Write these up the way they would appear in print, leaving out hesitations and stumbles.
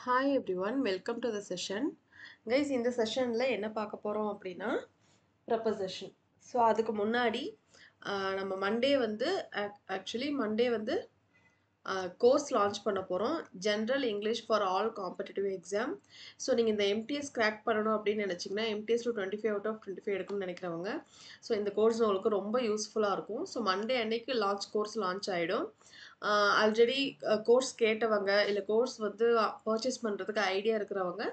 Hi everyone, welcome to the session. Guys, இந்த செஷன்ல என்ன பார்க்க போறோம் அப்படின்னா preposition. ஸோ அதுக்கு முன்னாடி நம்ம மண்டே வந்து ஆக்சுவலி மண்டே வந்து கோர்ஸ் லான்ச் பண்ண போகிறோம் general English for all competitive exam. So நீங்கள் இந்த எம்டிஎஸ் கிராக் பண்ணணும் அப்படின்னு நினச்சிங்கன்னா எம்டிஎஸ்ல 25 அவுட் ஆஃப் 25 எடுக்கணும்னு நினைக்கிறவங்க ஸோ இந்த கோர்ஸ் உங்களுக்கு ரொம்ப யூஸ்ஃபுல்லாக இருக்கும். ஸோ மண்டே அன்னைக்கு கோர்ஸ் லான்ச் ஆகிடும். ஆல்ரெடி கோர்ஸ் கேட்டவங்க இல்லை கோர்ஸ் வந்து பர்ச்சேஸ் பண்ணுறதுக்கு ஐடியா இருக்கிறவங்க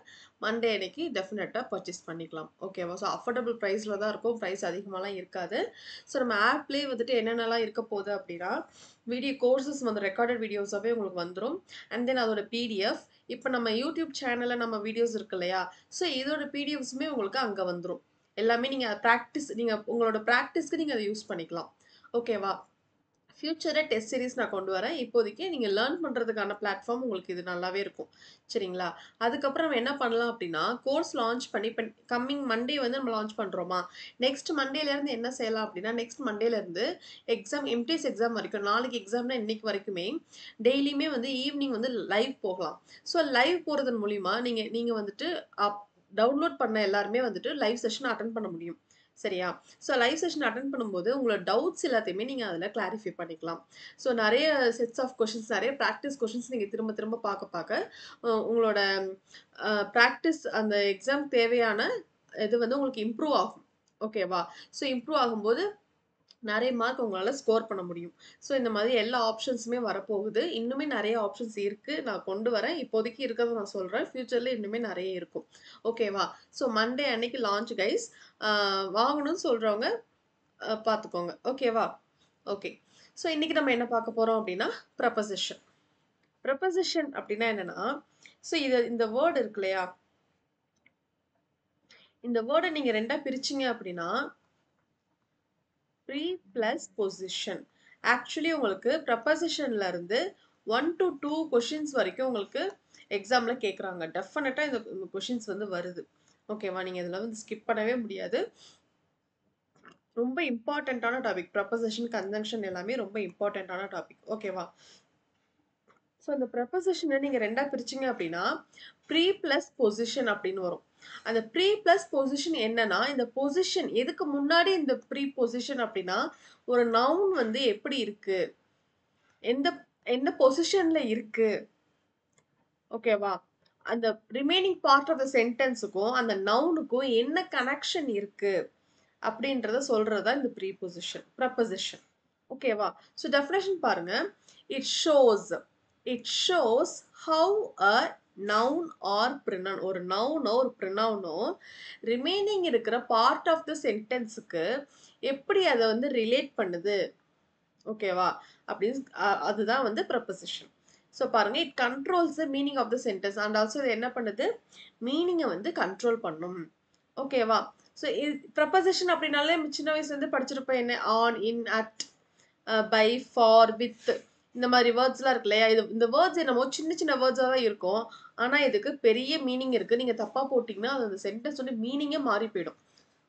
மண்டே அன்னைக்கு டெஃபினட்டாக பர்ச்சேஸ் பண்ணிக்கலாம். ஓகேவா? ஸோ அஃபோர்டபுள் ப்ரைஸில் தான் இருக்கும், ப்ரைஸ் அதிகமாகலாம் இருக்காது. ஸோ நம்ம ஆப்லேயே வந்துட்டு என்னென்னலாம் இருக்க போகுது அப்படின்னா வீடியோ கோர்சஸ் வந்து ரெக்கார்டட் வீடியோஸாகவே உங்களுக்கு வந்துடும். அண்ட் தென் அதோட பிடிஎஃப், இப்போ நம்ம யூடியூப் சேனலில் நம்ம வீடியோஸ் இருக்கு இல்லையா, ஸோ இதோட பிடிஎஃப்ஸுமே உங்களுக்கு அங்கே வந்துடும். எல்லாமே நீங்கள் ப்ராக்டிஸ், நீங்கள் உங்களோட ப்ராக்டிஸ்க்கு நீங்கள் அதை யூஸ் பண்ணிக்கலாம். ஓகேவா? ஃபியூச்சரில் டெஸ்ட் சீரிஸ் நான் கொண்டு வரேன். இப்போதைக்கு நீங்கள் லேர்ன் பண்ணுறதுக்கான பிளாட்ஃபார்ம் உங்களுக்கு இது நல்லாவே இருக்கும். சரிங்களா? அதுக்கப்புறம் நம்ம என்ன பண்ணலாம் அப்படின்னா கோர்ஸ் லான்ச் பண்ணி இப்போ கம்மிங் மண்டே வந்து நம்ம லான்ச் பண்ணுறோமா, நெக்ஸ்ட் மண்டேலேருந்து என்ன செய்யலாம் அப்படின்னா நெக்ஸ்ட் மண்டேலேருந்து எக்ஸாம் எம்டிஎஸ் எக்ஸாம் வரைக்கும், நாளைக்கு எக்ஸாம்னா இன்னைக்கு வரைக்குமே டெய்லியுமே வந்து ஈவினிங் வந்து லைவ் போகலாம். ஸோ லைவ் போகிறதன் மூலிமா நீங்கள் வந்துட்டு டவுன்லோட் பண்ண எல்லாருமே வந்துட்டு லைவ் செஷன் அட்டன் பண்ண முடியும். சரியா? ஸோ லைவ் செஷன் அட்டன் பண்ணும்போது உங்களோட டவுட்ஸ் எல்லாத்தையுமே நீங்கள் அதில் கிளாரிஃபை பண்ணிக்கலாம். ஸோ நிறைய செட்ஸ் ஆஃப் கொஷின்ஸ், நிறைய ப்ராக்டிஸ் கொஷின்ஸ் நீங்கள் திரும்ப திரும்ப பார்க்க உங்களோட ப்ராக்டிஸ் அந்த எக்ஸாம் தேவையான இது வந்து உங்களுக்கு இம்ப்ரூவ் ஆகும். ஓகேவா? ஸோ இம்ப்ரூவ் ஆகும்போது நிறைய மார்க் உங்களால் ஸ்கோர் பண்ண முடியும். ஸோ இந்த மாதிரி எல்லா ஆப்ஷன்ஸுமே வரப்போகுது. இன்னுமே நிறைய ஆப்ஷன்ஸ் இருக்குது, நான் கொண்டு வரேன். இப்போதைக்கு இருக்கிறத நான் சொல்கிறேன், ஃப்யூச்சரில் இன்னுமே நிறைய இருக்கும். ஓகேவா? ஸோ மண்டே அன்னைக்கு லான்ச் கைஸ். வாங்கணும்னு சொல்கிறவங்க பார்த்துக்கோங்க. ஓகேவா? ஓகே. ஸோ இன்றைக்கி நம்ம என்ன பார்க்க போகிறோம் அப்படின்னா ப்ரப்போசிஷன். ப்ரப்போசிஷன் அப்படின்னா என்னென்னா, ஸோ இந்த வேர்டு இருக்கு இல்லையா, இந்த வேர்டை நீங்கள் ரெண்டாக பிரிச்சிங்க அப்படின்னா ப்ரீ ப்ளஸ் பொசிஷன். ஆக்சுவலி உங்களுக்கு ப்ரப்போசிஷன்ல இருந்து 1 to 2 கொஷின்ஸ் வரைக்கும் உங்களுக்கு எக்ஸாமில் கேட்குறாங்க. டெஃபினட்டாக இந்த கொஷின்ஸ் வந்து வருது. ஓகேவா? நீங்கள் இதில் வந்து ஸ்கிப் பண்ணவே முடியாது. ரொம்ப இம்பார்ட்டண்ட்டான டாபிக். ப்ரப்போசிஷன், கன்ஜங்ஷன் எல்லாமே ரொம்ப இம்பார்ட்டண்ட்டான டாபிக். ஓகேவா? ஸோ இந்த ப்ரப்போசிஷனை நீங்கள் ரெண்டாக பிரிச்சிங்க அப்படின்னா ப்ரீ ப்ளஸ் பொசிஷன் அப்படின்னு வரும். அந்த ப்ரீ ப்ளஸ் பொசிஷன் என்னன்னா, இந்த பொசிஷன் எதுக்கு முன்னாடி இந்த ப்ரீ பொசிஷன் அப்படின்னா ஒரு நவுன் வந்து எப்படி இருக்கு, எந்த என்ன பொசிஷன்ல இருக்கு, ஓகேவா, அந்த ரிமைனிங் பார்ட் ஆஃப் த சென்டென்ஸுக்கும் அந்த நவுனுக்கும் என்ன கனெக்ஷன் இருக்கு அப்படின்றத சொல்றதா இந்த ப்ரீ பொசிஷன் ப்ரப்போசிஷன். ஓகேவா? ஸோ டெஃபினேஷன் பாருங்க. It shows how a noun or pronoun, ஒரு நவுனோ ஒரு ப்ரினவுனோ ரிமைனிங் இருக்கிற பார்ட் ஆஃப் த சென்டென்ஸுக்கு எப்படி அதை வந்து ரிலேட் பண்ணுது. ஓகேவா? அப்படின்னு அதுதான் வந்து ப்ரப்போசிஷன். ஸோ பாருங்க, it controls the meaning of the sentence and also இது என்ன பண்ணுது, மீனிங்கை வந்து கண்ட்ரோல் பண்ணும். ஓகேவா? ஸோ ப்ரப்போசிஷன் அப்படின்னாலே சின்ன வயசுலேருந்து படிச்சிருப்போம். என்ன on, in, at, by, for, with, இந்த மாதிரி வேர்ட்ஸ்லாம் இருக்கு இல்லையா, இந்த வேர்ட்ஸ் என்னமோ சின்ன சின்ன வேர்ட்ஸாக தான் இருக்கும், ஆனால் இதுக்கு பெரிய மீனிங் இருக்குது. நீங்கள் தப்பாக போட்டிங்கன்னா அந்த சென்டென்ஸ் வந்து மீனிங்கே மாறி போயிடும்.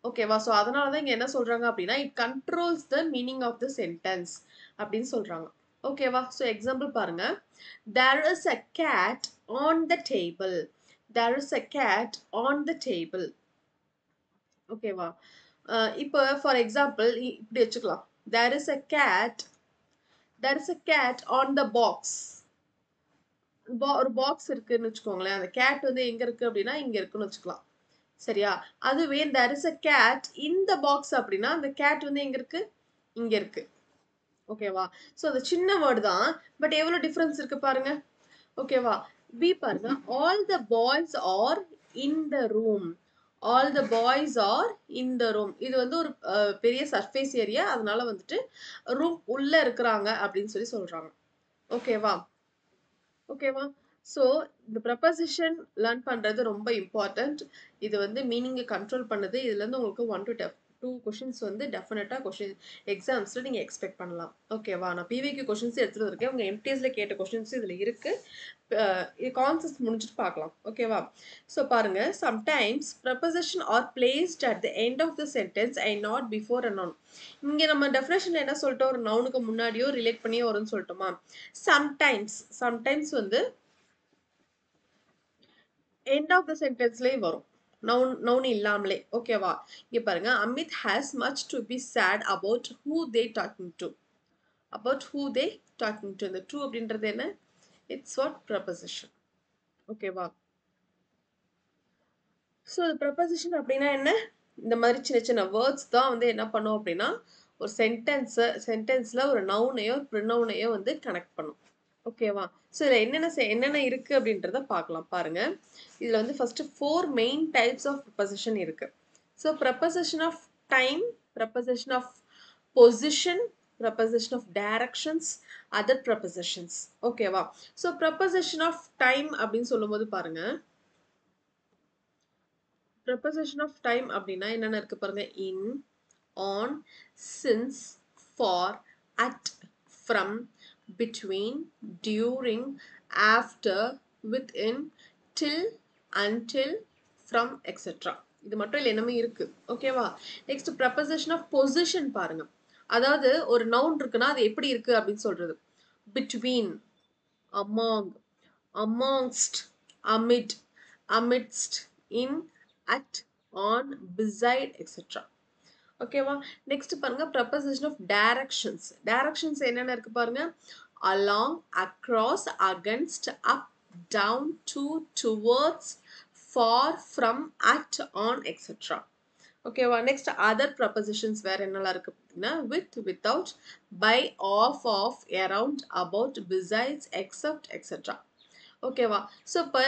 ஓகேவா? ஸோ அதனால தான் இங்கே என்ன சொல்கிறாங்க அப்படின்னா it controls the meaning of the sentence அப்படின்னு சொல்கிறாங்க. ஓகேவா? ஸோ எக்ஸாம்பிள் பாருங்க. There is a cat on the table. There is a cat on the table. ஓகேவா? இப்போ ஃபார் எக்ஸாம்பிள் இப்படி வச்சுக்கலாம். There is a cat on the box. ஒரு box இருக்குன்னு வச்சுக்கோங்களேன். அந்த கேட் வந்து எங்க இருக்கு அப்படின்னா இங்க இருக்குன்னு வச்சுக்கலாம். சரியா? அதுவே there is a cat in the box அப்படின்னா அந்த கேட் வந்து எங்க இருக்கு, இங்க இருக்கு. ஓகேவா? ஸோ அது சின்ன வேர்டு தான், பட் எவ்வளோ டிஃப்ரென்ஸ் இருக்கு பாருங்க. ஓகேவா? பி பாருங்க. All the boys are in the room. All the boys are in the room. இது வந்து ஒரு பெரிய சர்ஃபேஸ் ஏரியா, அதனால வந்துட்டு ரூம் உள்ள இருக்கிறாங்க அப்படின்னு சொல்றாங்க. ஓகேவா? ஓகேவா? ஸோ இந்த ப்ரப்போசிஷன் லேர்ன் பண்ணுறது ரொம்ப இம்பார்ட்டண்ட். இது வந்து மீனிங்கை கண்ட்ரோல் பண்ணுது. இதுலேருந்து உங்களுக்கு 1 to 2 கொஷின்ஸ் வந்து டெஃபினட்டாக எக்ஸாம்ஸில் நீங்கள் எக்ஸ்பெக்ட் பண்ணலாம். ஓகேவா? நான் பிவிக்யூ கொஷின்ஸ் எடுத்துகிட்டு இருக்கேன். உங்கள் எம்டிஎஸில் கேட்ட கொஷின்ஸ் இதில் இருக்குது. இது கான்செப்ட் முடிஞ்சுட்டு பார்க்கலாம். ஓகேவா? ஸோ பாருங்கள். Sometimes preposition are placed at the end of the sentence and not before a noun. இங்கே நம்ம டெஃபினேஷன் என்ன சொல்லிட்டோம், ஒரு நவுனுக்கு முன்னாடியோ ரிலேட் பண்ணியோ வரும்னு சொல்லிட்டோமா. சம்டைம்ஸ் வந்து end of the sentenceலயே வரும். noun இல்லாமலே. ஓகேவா? இங்க பாருங்க. Amit has much to be sad about who they talking to. About who they talking to. இந்த to அப்படின்றது என்ன? It's what preposition. ஓகேவா? ஸோ ப்ரப்போசிஷன் அப்படின்னா என்ன? இந்த மாதிரி சின்ன சின்ன வேர்ட்ஸ் தான் வந்து என்ன பண்ணும் அப்படின்னா ஒரு சென்டென்ஸில் ஒரு நவுனையோ ஒரு ப்ரினவுனையோ வந்து கனெக்ட் பண்ணும். ஓகேவா? ஸோ இதில் என்னென்ன இருக்குது அப்படின்றத பார்க்கலாம் பாருங்க. இதில் வந்து first 4 main types of preposition இருக்குது. So preposition of time, preposition of position, preposition of directions, other prepositions. ஓகேவா? ஸோ ப்ரப்போசிஷன் ஆஃப் டைம் அப்படின்னு சொல்லும்போது பாருங்க, preposition of time அப்படின்னா என்னென்ன இருக்கு பாருங்க. in, on, since, for, at, from, between, during, after, within, till, until, from, etc. இது மட்டும் இல்லை, என்னமே இருக்கு. ஓகேவா? நெக்ஸ்ட் preposition of position பாருங்க. அதாவது ஒரு நவுன் இருக்குன்னா அது எப்படி இருக்கு அப்படின்னு சொல்றது. between, among, amongst, amid, amidst, in, at, on, beside, etc. ஓகேவா? நெக்ஸ்ட் பாருங்க preposition of directions. directions என்னென்ன இருக்கு பாருங்க. along, across, against, up, down, to, towards, for, from, at, on, etc. ஓகேவா? நெக்ஸ்ட் அதர் ப்ரப்போசிஷன்ஸ் வேற என்னெல்லாம் இருக்கு அப்படின்னா with, without, by, of, around, about, besides, except, etcetera. ஓகேவா? ஸோ இப்போ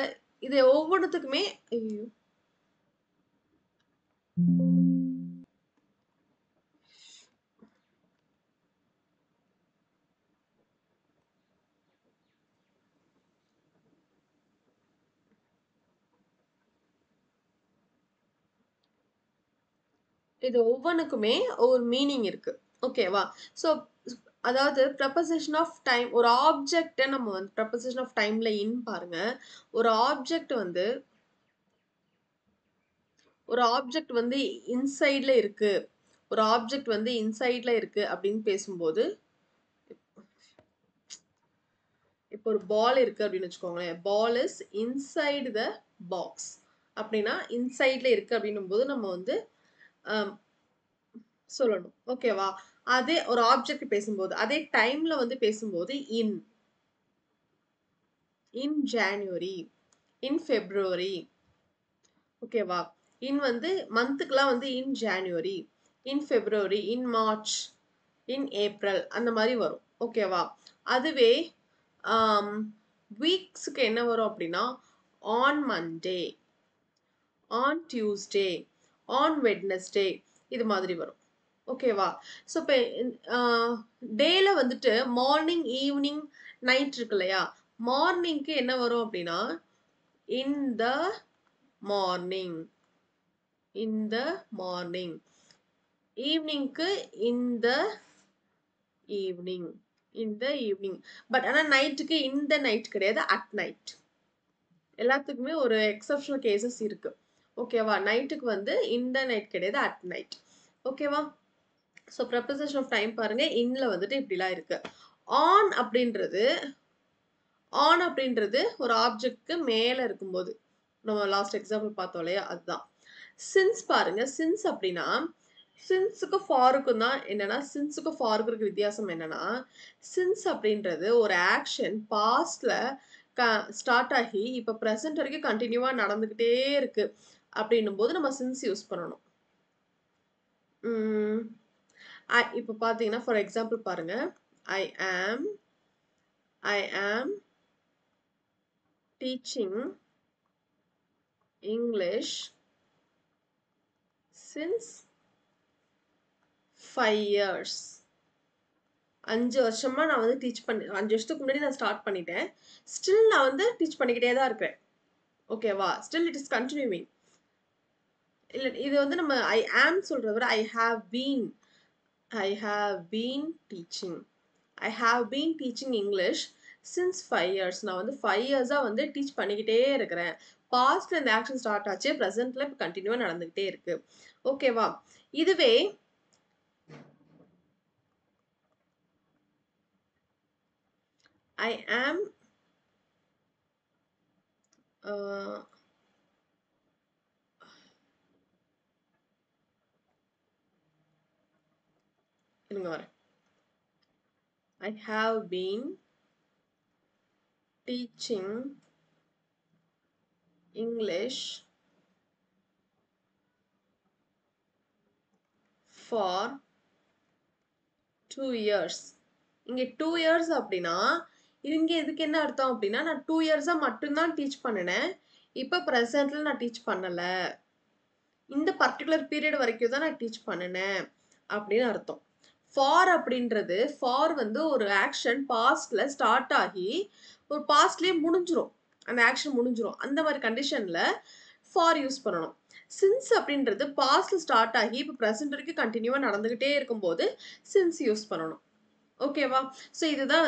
இது ஒவ்வொன்றுத்துக்குமே ஒவ்வொன்றுக்குமே ஒரு மீனிங் இருக்கு. ஓகேவா? ஸோ அதாவது ப்ரப்போசிஷன் ஆஃப் டைம், ஒரு ஆப்ஜெக்டை நம்ம வந்து ப்ரப்போசிஷன் ஆஃப் டைம்ல இன் பாருங்க. ஒரு ஆப்ஜெக்ட் வந்து இன்சைட்ல இருக்கு, ஒரு ஆப்ஜெக்ட் வந்து இன்சைட்ல இருக்கு அப்படின்னு பேசும்போது, இப்போ ஒரு பால் இருக்கு அப்படின்னு வச்சுக்கோங்களேன். Ball is inside the box அப்படின்னா இன்சைட்ல இருக்கு அப்படின்னும் போது நம்ம வந்து சொல்லணும். ஓகேவா? அதே ஒரு ஆப்ஜெக்ட் பேசும்போது, அதே டைம்ல வந்து பேசும்போது இன் ஜான்வரி, இன் ஃபெப்ரவரி. ஓகேவா? இன் வந்து மந்த்துக்குலாம் வந்து இன் January, in February, in March, in April அந்த மாதிரி வரும். ஓகேவா? அதுவே வீக்ஸுக்கு என்ன வரும் அப்படின்னா on Monday, on Tuesday, on Wednesday, இது மாதிரி வரும். ஓகேவா? ஸோ இப்போ டேல வந்துட்டு மார்னிங், ஈவினிங், நைட் இருக்கு இல்லையா? மார்னிங்க்கு என்ன வரும் அப்படின்னா in the morning, in the morning. ஈவினிங்க்கு in the evening, in the evening. But ஆனால் நைட்டுக்கு இன் த நைட் கிடையாது, அட் நைட். எல்லாத்துக்குமே ஒரு எக்ஸப்ஷனல் கேசஸ் இருக்கு. ஓகேவா? நைட்டுக்கு வந்து இன் த நைட் கிடையாது, அட் நைட். ஓகேவா? ஸோ ப்ரப்போசிஷன் ஆஃப் டைம் பாருங்க, இன்ல வந்துட்டு இப்படிலாம் இருக்கு. ஆன் அப்படின்றது ஒரு ஆப்ஜெக்ட்க்கு மேல இருக்கும்போது, நம்ம லாஸ்ட் எக்ஸாம்பிள் பார்த்தோம் இல்லையா, அதுதான். சின்ஸ் பாருங்க. சின்ஸ் அப்படின்னா சின்ஸுக்கு ஃபாருக்கும் தான் என்னன்னா, சின்ஸுக்கும் ஃபாருக்கும் இருக்க வித்தியாசம் என்னன்னா, சின்ஸ் அப்படின்றது ஒரு ஆக்ஷன் பாஸ்ட்ல ஸ்டார்ட் ஆகி இப்போ ப்ரெசென்ட் வரைக்கும் கண்டினியூவா நடந்துகிட்டே இருக்கு அப்படின்னும் போது நம்ம சின்ஸ் யூஸ் பண்ணணும். இப்போ பார்த்தீங்கன்னா ஃபார் எக்ஸாம்பிள் பாருங்க. ஐ ஆம் டீச்சிங் இங்கிலீஷ் சின்ஸ் 5 years. 5 வருஷமா நான் வந்து டீச் 5 வருஷத்துக்கு முன்னாடி நான் ஸ்டார்ட் பண்ணிட்டேன். ஸ்டில் நான் வந்து டீச் பண்ணிக்கிட்டே தான் இருக்கிறேன். ஓகேவா? Still it is continuing. இல்லை, இது வந்து நம்ம ஐ ஆம் சொல்றத விட I have been teaching. I have been teaching English since 5 years. நான் வந்து 5 years-ஆ வந்து டீச் பண்ணிக்கிட்டே இருக்கிறேன். பாஸ்ட்ல இந்த ஆக்ஷன் ஸ்டார்ட் ஆச்சு, ப்ரெசென்ட்ல இப்போ கண்டினியூவா நடந்துகிட்டே இருக்கு. ஓகேவா? இதுவே I am இருங்க வரேன். I have been teaching English for 2 years. இங்க 2 years அப்படின்னா இங்க இதுக்கு என்ன அர்த்தம் அப்படின்னா நான் 2 இயர்ஸா மட்டும்தான் டீச் பண்ணினேன். இப்போ ப்ரெசென்ட்ல நான் டீச் பண்ணல. இந்த பர்டிகுலர் பீரியட் வரைக்கும் தான் நான் டீச் பண்ணினேன் அப்படின்னு அர்த்தம். ஃபார் அப்படின்றது ஃபார் வந்து ஒரு ஆக்ஷன் பாஸ்ட்ல ஸ்டார்ட் ஆகி ஒரு பாஸ்ட்லயே முடிஞ்சிரும். அந்த ஆக்ஷன் முடிஞ்சிரும். அந்த மாதிரி கண்டிஷன்ல ஃபார் யூஸ் பண்ணணும். சின்ஸ் அப்படின்றது பாஸ்ட்ல ஸ்டார்ட் ஆகி இப்போ ப்ரெசென்ட் வரைக்கும் கண்டினியூவா நடந்துகிட்டே இருக்கும்போது சின்ஸ் யூஸ் பண்ணணும். ஓகேவா? ஸோ இதுதான்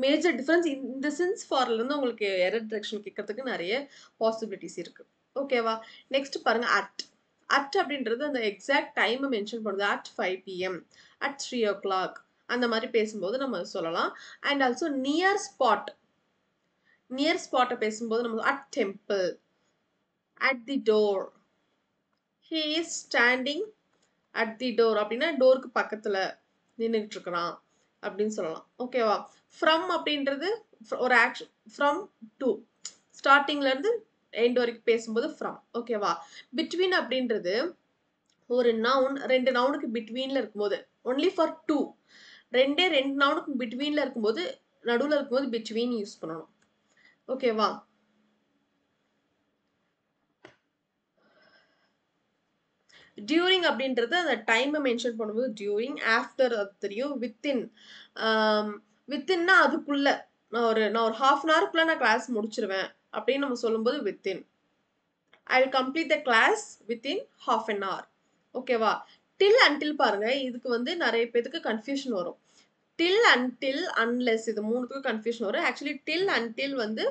மேஜர் டிஃபரன்ஸ். இந்த சின்ஸ் ஃபார்ல இருந்து உங்களுக்கு எரர் டிரெக்ஷன் கேட்கறதுக்கு நிறைய பாசிபிலிட்டிஸ் இருக்கு. ஓகேவா? நெக்ஸ்ட் பாருங்க அட். அட் அப்படின்றது அந்த எக்ஸாக்ட் டைமை மென்ஷன் பண்ணுது. அட் 5 PM, அட் 3 o'clock அந்த மாதிரி பேசும்போது நம்ம சொல்லலாம். And also near spot. நியர் ஸ்பாட்டை பேசும்போது நம்ம at temple, at the door, he is standing at the door அப்படின்னா டோருக்கு பக்கத்துல நின்றுட்டு இருக்கிறான் அப்படின்னு சொல்லலாம். ஓகேவா? ஃப்ரம் அப்படின்றது ஒரு ஆக்ஷன். ஃப்ரம் டு ஸ்டார்டிங்ல இருந்து எண்ட் வரைக்கும் பேசும்போது ஃப்ரம். ஓகேவா? பிட்வீன் அப்படின்றது ஒரு நவுன் 2 நவுனுக்கு பிட்வீன்ல இருக்கும்போது ஒன்லி ஃபார் 2 2 நவுனுக்கு பிட்வீன்ல இருக்கும்போது நடுவில் இருக்கும்போது பிட்வீன் யூஸ் பண்ணணும். ஓகேவா? டியூரிங் அப்படின்றது அந்த டைமை மென்ஷன் பண்ணும்போது டியூரிங். ஆஃப்டர் அது தெரியும். வித்தின். வித்தின்னா அதுக்குள்ள நான் ஒரு ஹாஃப் அன் ஹவருக்குள்ள நான் கிளாஸ் முடிச்சிருவேன் அப்படின்னு நம்ம சொல்லும்போது within. I will complete the class within half an hour. ஓகேவா? டில் அன்டில் பாருங்க, இதுக்கு வந்து நிறைய பேருக்கு கன்ஃபியூஷன் வரும். டில் அன்டில் அன்லெஸ் இது மூணுத்துக்கும் கன்ஃபியூஷன் வரும். ஆக்சுவலி டில் அன்டில் வந்து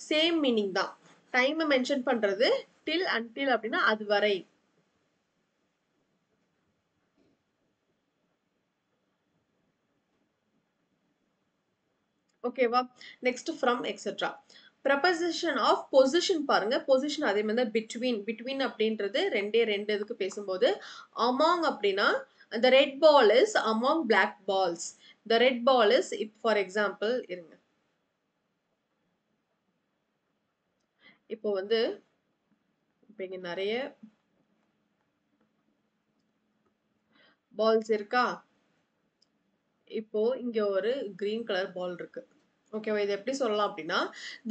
சேம் மீனிங் தான். டைமை மென்ஷன் பண்றது டில் அன்டில் அப்படின்னா அது வரை. ஓகேவா? Next from etcetera. Preposition of position பாருங்க. பொசிஷன் அதே மாதிரி தான். பிட்வீன். பிட்வீன் அப்படின்றது ரெண்டு இதுக்கு பேசும்போது அமாங் அப்படின்னா the red ball is among black balls. The red ball is, if for example இருங்க, இப்போ வந்து இப்போ இங்க நிறைய பால்ஸ் இருக்கா? இப்போ இங்க ஒரு கிரீன் கலர் பால் இருக்கு. ஓகேவா? இது எப்படி சொல்லலாம் அப்படின்னா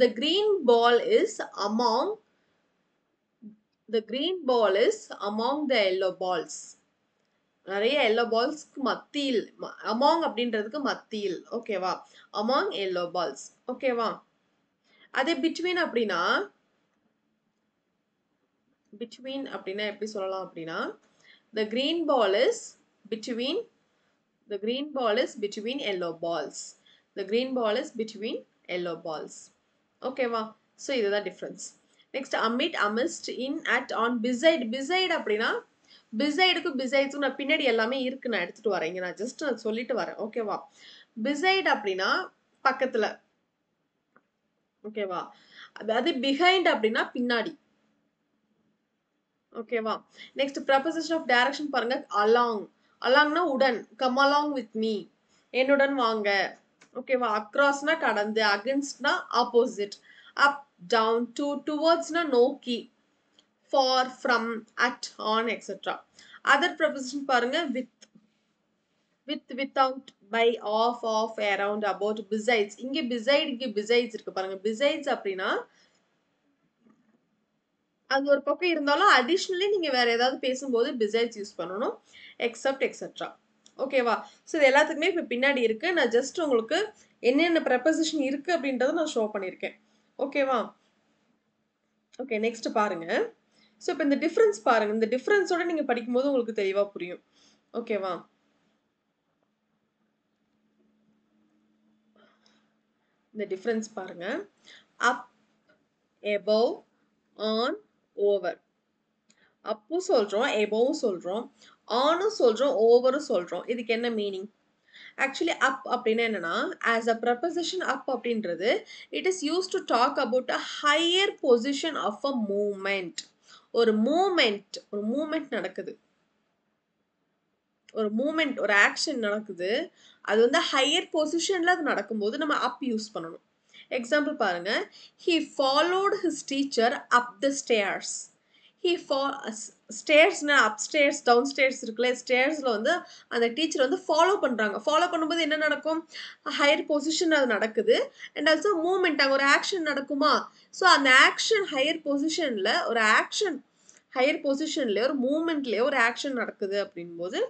the green ball is among the yellow balls. நிறைய எல்லோ பால்ஸ்க்கு மத்தியில். அமாங் அப்படின்றதுக்கு மத்தியில். ஓகேவா? Among yellow balls. ஓகேவா? அதே பிட்வீன் அப்படின்னா எப்படி சொல்லலாம் அப்படின்னா the green ball is between yellow balls. The green ball is between yellow balls. ஓகேவா? ஸோ இதுதான் difference. Next amid, amidst, in, at, on, beside. beside அப்படின்னா பிசைடுக்கு பிசைட்ஸும் நான் பின்னாடி எல்லாமே இருக்கு, நான் எடுத்துட்டு வரேன். இங்க நான் ஜஸ்ட் சொல்லிட்டு வரேன். ஓகேவா? பிசைட் அப்படின்னா பக்கத்துல. ஓகேவா? அது பிஹைண்ட் அப்படின்னா பின்னாடி. ஓகேவா? நெக்ஸ்ட் ப்ரப்போசிஷன் ஆஃப் டைரக்ஷன் பாருங்க. அலாங். அலாங்னா உடன். கம் அலாங் வித் மீ, என்னுடன் வாங்க. ஓகேவா? அக்ராஸ்னா கடந்து. அகென்ஸ்ட்னா ஆப்போசிட். அப், டவுன், டு, டுவர்ட்ஸ்னா நோக்கி. Far, from, at, on etcetera. Other preposition பாருங்க. With, without, by, off, around, about, besides. இங்க beside, இங்க besides இருக்கு பாருங்க. besides அப்படின்னா அது ஒரு பக்கம் இருந்தாலும் அடிஷ்னலி நீங்க வேற ஏதாவது பேசும்போது besides யூஸ் பண்ணணும். except etcetera. ஓகேவா? ஸோ இது எல்லாத்துக்குமே இப்போ பின்னாடி இருக்கு. நான் ஜஸ்ட் உங்களுக்கு என்னென்ன ப்ரப்போசிஷன் இருக்கு அப்படின்றத நான் ஷோ பண்ணியிருக்கேன். ஓகேவா? ஓகே, நெக்ஸ்ட் பாருங்க. ஸோ இப்போ இந்த டிஃப்ரென்ஸ் பாருங்க. இந்த டிஃப்ரென்ஸோட நீங்க படிக்கும்போது உங்களுக்கு தெளிவா புரியும். ஓகேவா? இந்த டிஃப்ரென்ஸ் பாருங்க. அப், above, on, over. அப்பும் சொல்றோம், எபோவும் சொல்றோம், ஆனும் சொல்றோம், ஓவரும் சொல்றோம். இதுக்கு என்ன மீனிங்? ஆக்சுவலி அப் அப்படின்னா என்னன்னா, ஆஸ் அ ப்ரப்போசிஷன் அப் அப்படின்றது it is use to talk about a higher position of a moment. ஒரு மூமெண்ட் நடக்குது. ஒரு மூமெண்ட் ஒரு ஆக்ஷன் நடக்குது அது வந்து ஹையர் பொசிஷன்ல அது நடக்கும்போது நம்ம அப் யூஸ் பண்ணணும் எக்ஸாம்பிள் பாருங்க he followed his teacher up the stairs he ஸ்டேர்ஸ்னா அப் ஸ்டேர்ஸ் டவுன் ஸ்டேர்ஸ் இருக்குல்ல ஸ்டேர்ஸ்ல வந்து அந்த டீச்சர் வந்து ஃபாலோ பண்றாங்க ஃபாலோ பண்ணும்போது என்ன நடக்கும் ஹையர் பொசிஷன் அது நடக்குது அண்ட் ஆல்சோ மூவ்மெண்ட் அங்கே ஒரு ஆக்ஷன் நடக்குமா ஸோ அந்த ஆக்ஷன் ஹையர் பொசிஷன்ல ஒரு ஆக்ஷன் ஹையர் பொசிஷன்லயோ ஒரு மூவ்மெண்ட்லயோ ஒரு ஆக்ஷன் நடக்குது அப்படின் போது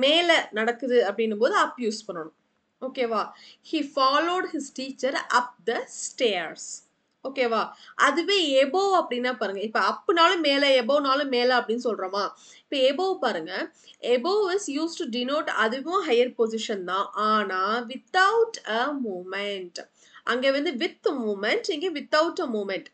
மேல நடக்குது அப்படின்னும் போது அப் யூஸ் பண்ணணும் ஓகேவா he followed his teacher up the stairs ஓகேவா அதுவே எபோவ் அப்படின்னா பாருங்க இப்ப அப்புனாலும் மேல எபோவ்னாலும் மேல அப்படின்னு சொல்றோமா இப்ப எபோவ் பாருங்க above is use to denote அதுவும் ஹையர் பொசிஷன் தான் ஆனா வித்தவுட் அ மூமெண்ட் அங்க வந்து வித் மூமெண்ட் இங்க வித்தவுட் அ மூமெண்ட்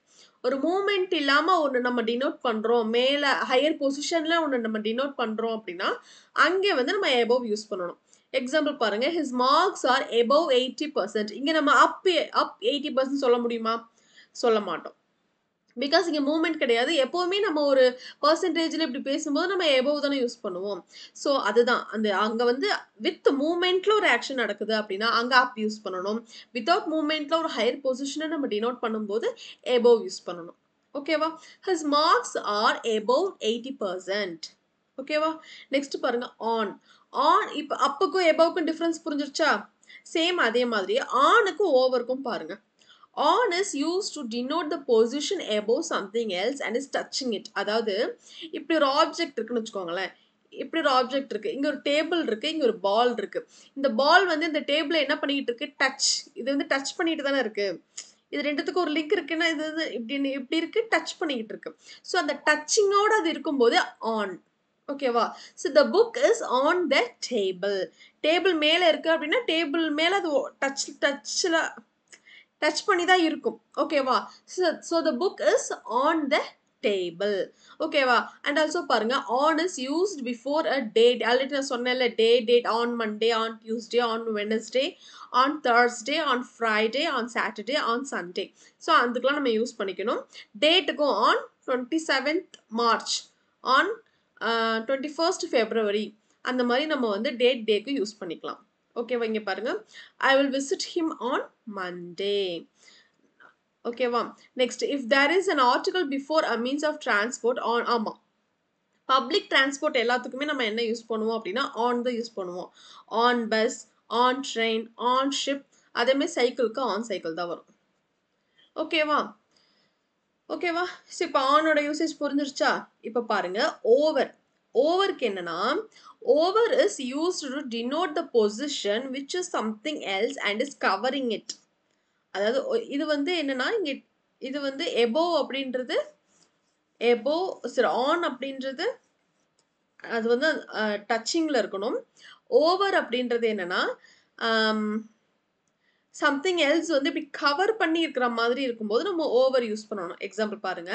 ஒரு மூமெண்ட் இல்லாம ஒன்று நம்ம டினோட் பண்றோம் மேல ஹையர் பொசிஷன்ல ஒன்று நம்ம டினோட் பண்றோம் அப்படின்னா அங்கே வந்து நம்ம எபோவ் யூஸ் பண்ணணும் எக்ஸாம்பிள் பாருங்க his marks are above 80% இங்க நம்ம அப் 80% சொல்ல முடியுமா சொல்ல மாட்டோம் பிகாஸ் இங்க மூவ்மெண்ட் கிடையாது எப்பவுமே நம்ம ஒரு பர்சன்டேஜ்ல இப்படி பேசும்போது நம்ம எபோவ் தானே யூஸ் பண்ணுவோம் ஸோ அதுதான் அந்த அங்க வந்து வித் மூவ்மெண்ட்ல ஒரு ஆக்ஷன் நடக்குது அப்படின்னா அங்க அப் யூஸ் பண்ணணும் வித்தவுட் மூவ்மெண்ட்ல ஒரு ஹையர் பொசிஷனை நம்ம டினோட் பண்ணும்போது எபோவ் யூஸ் பண்ணணும் ஓகேவா his marks are above 80% ஓகேவா நெக்ஸ்ட் பாருங்க ஆன் ஆன் இப்போ அப்புக்கும் எபோவுக்கும் டிஃபரன்ஸ் புரிஞ்சிருச்சா சேம் அதே மாதிரி ஆனுக்கும் ஓவருக்கும் பாருங்க on is used to denote the position above something else and is touching it அதாவது இப்படி ஒரு ஆப்ஜெக்ட் இருக்குன்னு வச்சுக்கோங்களேன் இப்படி ஒரு ஆப்ஜெக்ட் இருக்கு இங்க ஒரு டேபிள் இருக்கு இங்க ஒரு பால் இருக்கு இந்த பால் வந்து இந்த டேபிள என்ன பண்ணிட்டு இருக்கு டச் இது வந்து டச் பண்ணிட்டு தானே இருக்கு இது ரெண்டுத்துக்கும் ஒரு லிங்க் இருக்குன்னா இது வந்து இப்படி இருக்கு டச் பண்ணிக்கிட்டு இருக்கு ஸோ அந்த டச்சிங்கோட அது இருக்கும்போது ஆன் ஓகேவா so the book is on the table மேல இருக்கு அப்படின்னா டேபிள் மேல அது டச்ல டச் பண்ணி தான் இருக்கும் ஓகேவா so the book is on the table ஓகேவா அண்ட் ஆல்சோ பாருங்க on is used before a date already நான் சொன்னேன்ல date on Monday on Tuesday on Wednesday on Thursday on Friday on Saturday on Sunday so அதுக்கெலாம் நம்ம use பண்ணிக்கணும் டேட்டுக்கும் on 27th March on 21st February அந்த மாதிரி நம்ம வந்து டேக்கு யூஸ் பண்ணிக்கலாம் ஓகேவா இங்க பாருங்க I will visit him on Monday ஓகேவா next if there is an article before a means of transport on ஆமா பப்ளிக் டிரான்ஸ்போர்ட் எல்லாத்துக்குமே நம்ம என்ன யூஸ் பண்ணுவோம் அப்படின்னா ஆன் தான் யூஸ் பண்ணுவோம் on bus on train on ship அதேமாதிரி சைக்கிளுக்கு ஆன் சைக்கிள் தான் வரும் ஓகேவா ஓகேவா ஸோ இப்போ ஆனோட யூசேஜ் புரிஞ்சிருச்சா இப்போ பாருங்க ஓவருக்கு என்னன்னா over is used to denote the position which is something else and is covering it அதாவது இது வந்து என்னன்னா இங்க இது வந்து above அப்படின்றது above சரி on அப்படின்றது அது வந்து டச்சிங்ல இருக்கணும் ஓவர் அப்படின்றது என்னன்னா சம்திங் எல்ஸ் வந்து இப்படி கவர் பண்ணி இருக்கிற மாதிரி இருக்கும்போது நம்ம ஓவர் யூஸ் பண்ணணும் எக்ஸாம்பிள் பாருங்க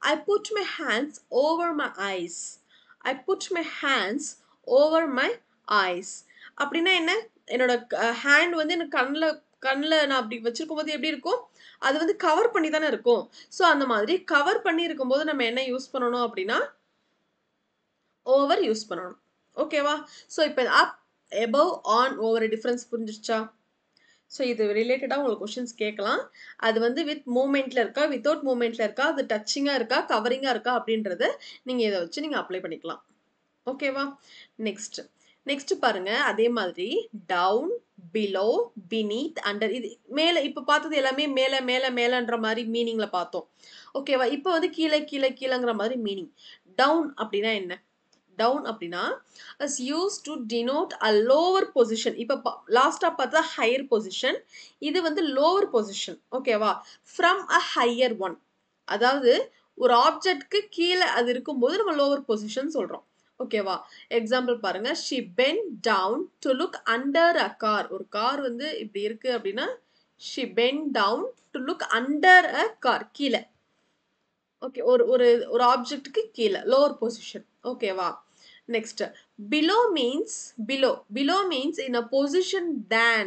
I put my hands over my eyes I put my hands over my eyes அப்படின்னா என்ன என்னோட ஹேண்ட் வந்து எனக்கு கண்ணில் நான் அப்படி வச்சிருக்கும் போது எப்படி இருக்கும் அது வந்து கவர் பண்ணி தானே இருக்கும் ஸோ அந்த மாதிரி கவர் பண்ணி இருக்கும்போது நம்ம என்ன யூஸ் பண்ணணும் அப்படின்னா ஓவர் யூஸ் பண்ணணும் ஓகேவா ஸோ இப்போ up above on over difference புரிஞ்சிருச்சா ஸோ இது ரிலேட்டடாக உங்களுக்கு கொஷின்ஸ் கேட்கலாம் அது வந்து வித் மூமெண்ட்டில் இருக்கா வித்தவுட் மூமெண்ட்டில் இருக்கா அது டச்சிங்காக இருக்கா கவரிங்காக இருக்கா அப்படின்றத நீங்கள் இதை வச்சு நீங்கள் அப்ளை பண்ணிக்கலாம் ஓகேவா நெக்ஸ்ட் பாருங்க அதே மாதிரி டவுன் பிலோ பினீத் அண்டர் இது மேலே இப்போ பார்த்தது எல்லாமே மேலேன்ற மாதிரி மீனிங்கில் பார்த்தோம் ஓகேவா இப்போ வந்து கீழேங்கிற மாதிரி மீனிங் டவுன் அப்படின்னா என்ன டவுன் அப்படின்னா is used to denote a lower position இப்போ லாஸ்டா பார்த்தா ஹையர் பொசிஷன் இது வந்து லோவர் பொசிஷன் ஓகேவா ஃப்ரம் அ ஹையர் ஒன் அதாவது ஒரு ஆப்ஜெக்ட்க்கு கீழே அது இருக்கும்போது நம்ம லோவர் பொசிஷன் சொல்றோம் ஓகேவா எக்ஸாம்பிள் பாருங்க she bent down to look under a car ஒரு கார் வந்து இப்படி இருக்கு அப்படின்னா she bent down to look under a car கீழே ஓகே ஒரு ஆப்ஜெக்ட்க்கு கீழே லோவர் பொசிஷன் ஓகேவா next below means in a position than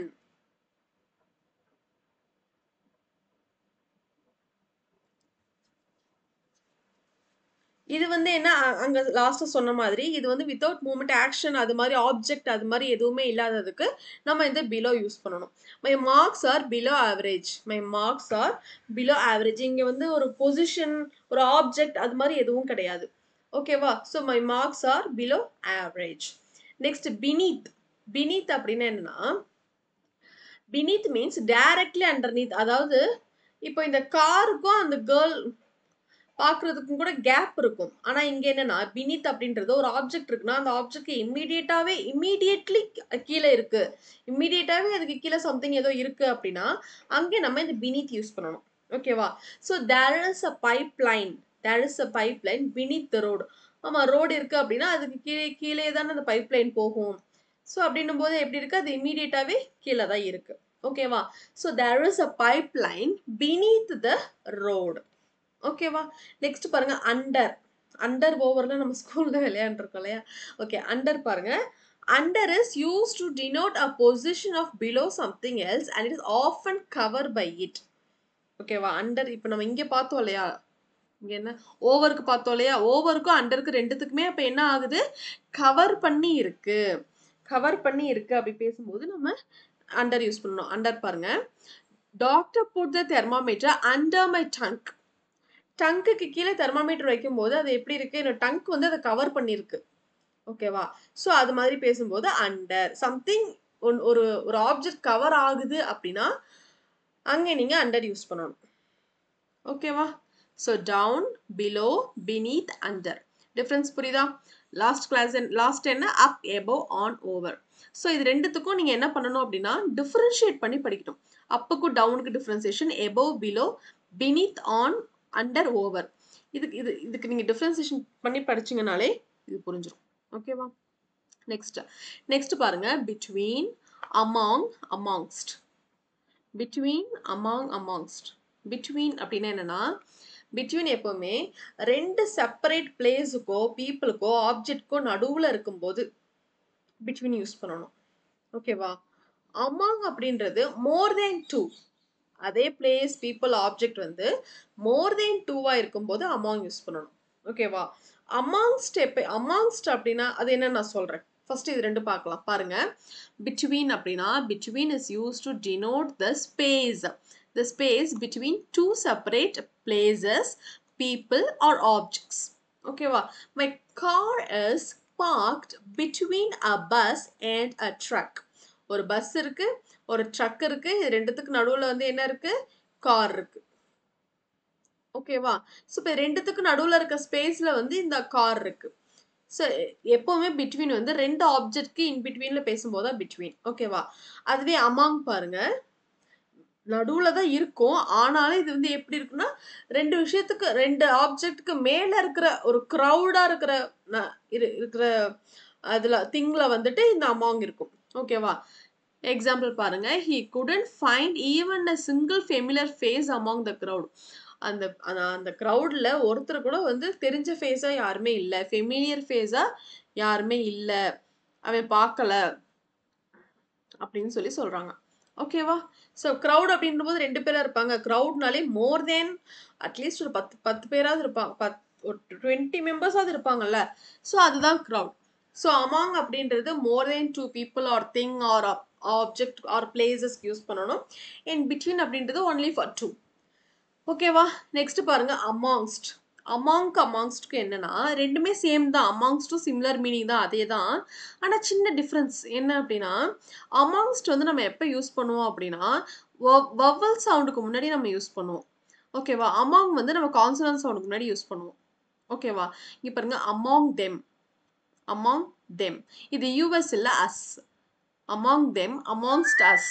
இது வந்து என்ன அங்க லாஸ்ட்டா சொன்ன மாதிரி இது வந்து வித்தவுட் மூவ்மெண்ட் ஆக்ஷன் அது மாதிரி ஆப்ஜெக்ட் அது மாதிரி எதுவுமே இல்லாததுக்கு நம்ம இந்த பிலோ யூஸ் பண்ணணும். My marks are below average. My marks are below average. இங்க வந்து ஒரு பொசிஷன் ஒரு ஆப்ஜெக்ட் அது மாதிரி எதுவும் கிடையாது. ஓகேவா? So my marks are below average. Next beneath. beneath அப்படின்னா என்னன்னா beneath மீன்ஸ் டைரக்ட்லி அண்டர்நீத். அதாவது இப்போ இந்த காருக்கும் அந்த கேர்ள் பார்க்கறதுக்கும் கூட கேப் இருக்கும். ஆனா இங்க என்னன்னா beneath அப்படின்றது ஒரு ஆப்ஜெக்ட் இருக்குன்னா அந்த ஆப்ஜெக்ட் இம்மீடியட்லி கீழே இருக்கு. இம்மீடியட்டாவே அதுக்கு கீழே சம்திங் ஏதோ இருக்கு அப்படின்னா அங்கே நம்ம இந்த beneath யூஸ் பண்ணணும். ஓகேவா? So there is a pipeline. there is a pipeline beneath the road. ஆமா ரோடு இருக்கு அப்படின்னா அதுக்கு கீழே தானே அந்த பைப்லைன் போகும். ஸோ அப்படின்னும் போது எப்படி இருக்கு அது இம்மீடியட்டாவே கீழே தான் இருக்கு. ஓகேவா? So there is a pipeline beneath the road. ஓகேவா? நெக்ஸ்ட் பாருங்க அண்டர். அண்டர் ஓவர்ல நம்ம ஸ்கூல்ல விளையாண்டுருக்கோம் இல்லையா? ஓகே அண்டர் பாருங்க. Under is used to denote a position of below something else and it is often covered by it. ஓகேவா? Under இப்போ நம்ம இங்க பார்த்தோம் இல்லையா? இங்க என்ன ஓவருக்கு பார்த்தோம் இல்லையா? ஓவருக்கும் அண்டருக்கு ரெண்டுத்துக்குமே அப்ப என்ன ஆகுது? கவர் பண்ணி இருக்கு. கவர் பண்ணி இருக்கு அப்படி பேசும்போது நம்ம அண்டர் யூஸ் பண்ணணும். அண்டர் பாருங்க. Doctor put the thermometer under my tongue. டங்குக்கு கீழே தெர்மாமீட்டர் வைக்கும்போது அது எப்படி இருக்கு? என்னோட டங்க் வந்து அதை கவர் பண்ணிருக்கு. ஓகேவா? ஸோ அது மாதிரி பேசும்போது அண்டர் சம்திங் ஒரு ஒரு ஆப்ஜெக்ட் கவர் ஆகுது அப்படின்னா அங்கே நீங்க அண்டர் யூஸ் பண்ணணும். ஓகேவா? So down, below, beneath, under. Difference புரியுதா? லாஸ்ட் என்ன up, above, on, over. So இது ரெண்டுத்துக்கும் நீங்க என்ன பண்ணணும் அப்படின்னா டிஃபரன்ஷியேட் பண்ணி படிக்கணும். அப்புக்கும் டவுனுக்கு differentiation, above, below, beneath, on, under, over. இதுக்கு நீங்க டிஃபரன்சியேஷன் பண்ணி படிச்சீங்கனாலே இது புரிஞ்சிடும். ஓகேவா? நெக்ஸ்ட் பாருங்க between, among, amongst. between, among, amongst. between அப்படின்னா என்னன்னா between எப்பவுமே ரெண்டு செப்பரேட் பிளேஸுக்கோ பீப்புளுக்கோ ஆப்ஜெக்ட்கோ நடுவுல இருக்கும்போது between யூஸ் பண்ணணும். ஓகேவா? among அப்படின்றது more than two. அதே பிளேஸ் பீப்புள் ஆப்ஜெக்ட் வந்து மோர் தென் டூவா இருக்கும்போது among யூஸ் பண்ணணும். ஓகேவா? amongst அப்படின்னா அது என்ன நான் சொல்றேன். ஃபர்ஸ்ட் இது ரெண்டு பார்க்கலாம். பாருங்க between அப்படின்னா between is used to denote the space between two separate places, people or objects. ஓகேவா? My car is parked between a bus and a truck. ஒரு பஸ் இருக்கு ஒரு ட்ரக் இருக்கு. இது ரெண்டுத்துக்கு நடுவுல வந்து என்ன இருக்கு? கார் இருக்கு. ஓகேவா? ஸோ இப்போ ரெண்டுத்துக்கு நடுவுல இருக்க ஸ்பேஸ்ல வந்து இந்த கார் இருக்கு. ஸோ எப்பவுமே between வந்து ரெண்டு ஆப்ஜெக்ட்க்கு இன் பிட்வீன்ல பேசும்போது தான் between. ஓகேவா? அதுவே among பாருங்க நடுவுல தான் இருக்கும். ஆனாலும் இது வந்து எப்படி இருக்குன்னா ரெண்டு விஷயத்துக்கு ரெண்டு ஆப்ஜெக்ட்க்கு மேல இருக்கிற ஒரு க்ரௌடா இருக்கிற அதுல திங்ல வந்துட்டு இந்த among இருக்கும். ஓகேவா? எக்ஸாம்பிள் பாருங்க he couldn't find even a single familiar face among the crowd. அந்த crowdல ஒருத்தர் கூட வந்து தெரிஞ்ச ஃபேஸா யாருமே இல்ல. ஃபெமிலியர் ஃபேஸா யாருமே இல்ல. அவன் பார்க்கல அப்படின்னு சொல்றாங்க. ஓகேவா? ஸோ crowd அப்படின்றபோது ரெண்டு பேரா இருப்பாங்க. crowdனாலே மோர் தென் அட்லீஸ்ட் ஒரு 10 பேராவது இருப்பாங்க. ஒரு 20 மெம்பர்ஸாவது இருப்பாங்கல்ல. ஸோ அதுதான் crowd. ஸோ among அப்படின்றது மோர் தென் 2 people or thing or object or places use பண்ணணும். in between அப்படின்றது only for 2. ஓகேவா? நெக்ஸ்ட் பாருங்க amongst. amongstக்கு என்னன்னா ரெண்டுமே சேம் தான். amongstடும் சிமிலர் மீனிங் தான் அதே தான். ஆனா சின்ன டிஃபரன்ஸ் என்ன அப்படின்னா amongst வந்து நம்ம எப்போ யூஸ் பண்ணுவோம் அப்படின்னா vowel சவுண்டுக்கு முன்னாடி நம்ம யூஸ் பண்ணுவோம். ஓகேவா? among வந்து நம்ம கான்சனன்ட் சவுண்டுக்கு முன்னாடி யூஸ் பண்ணுவோம். ஓகேவா? இங்க பாருங்க among them. இது யூஎஸ் இல்ல us. among them, amongst us.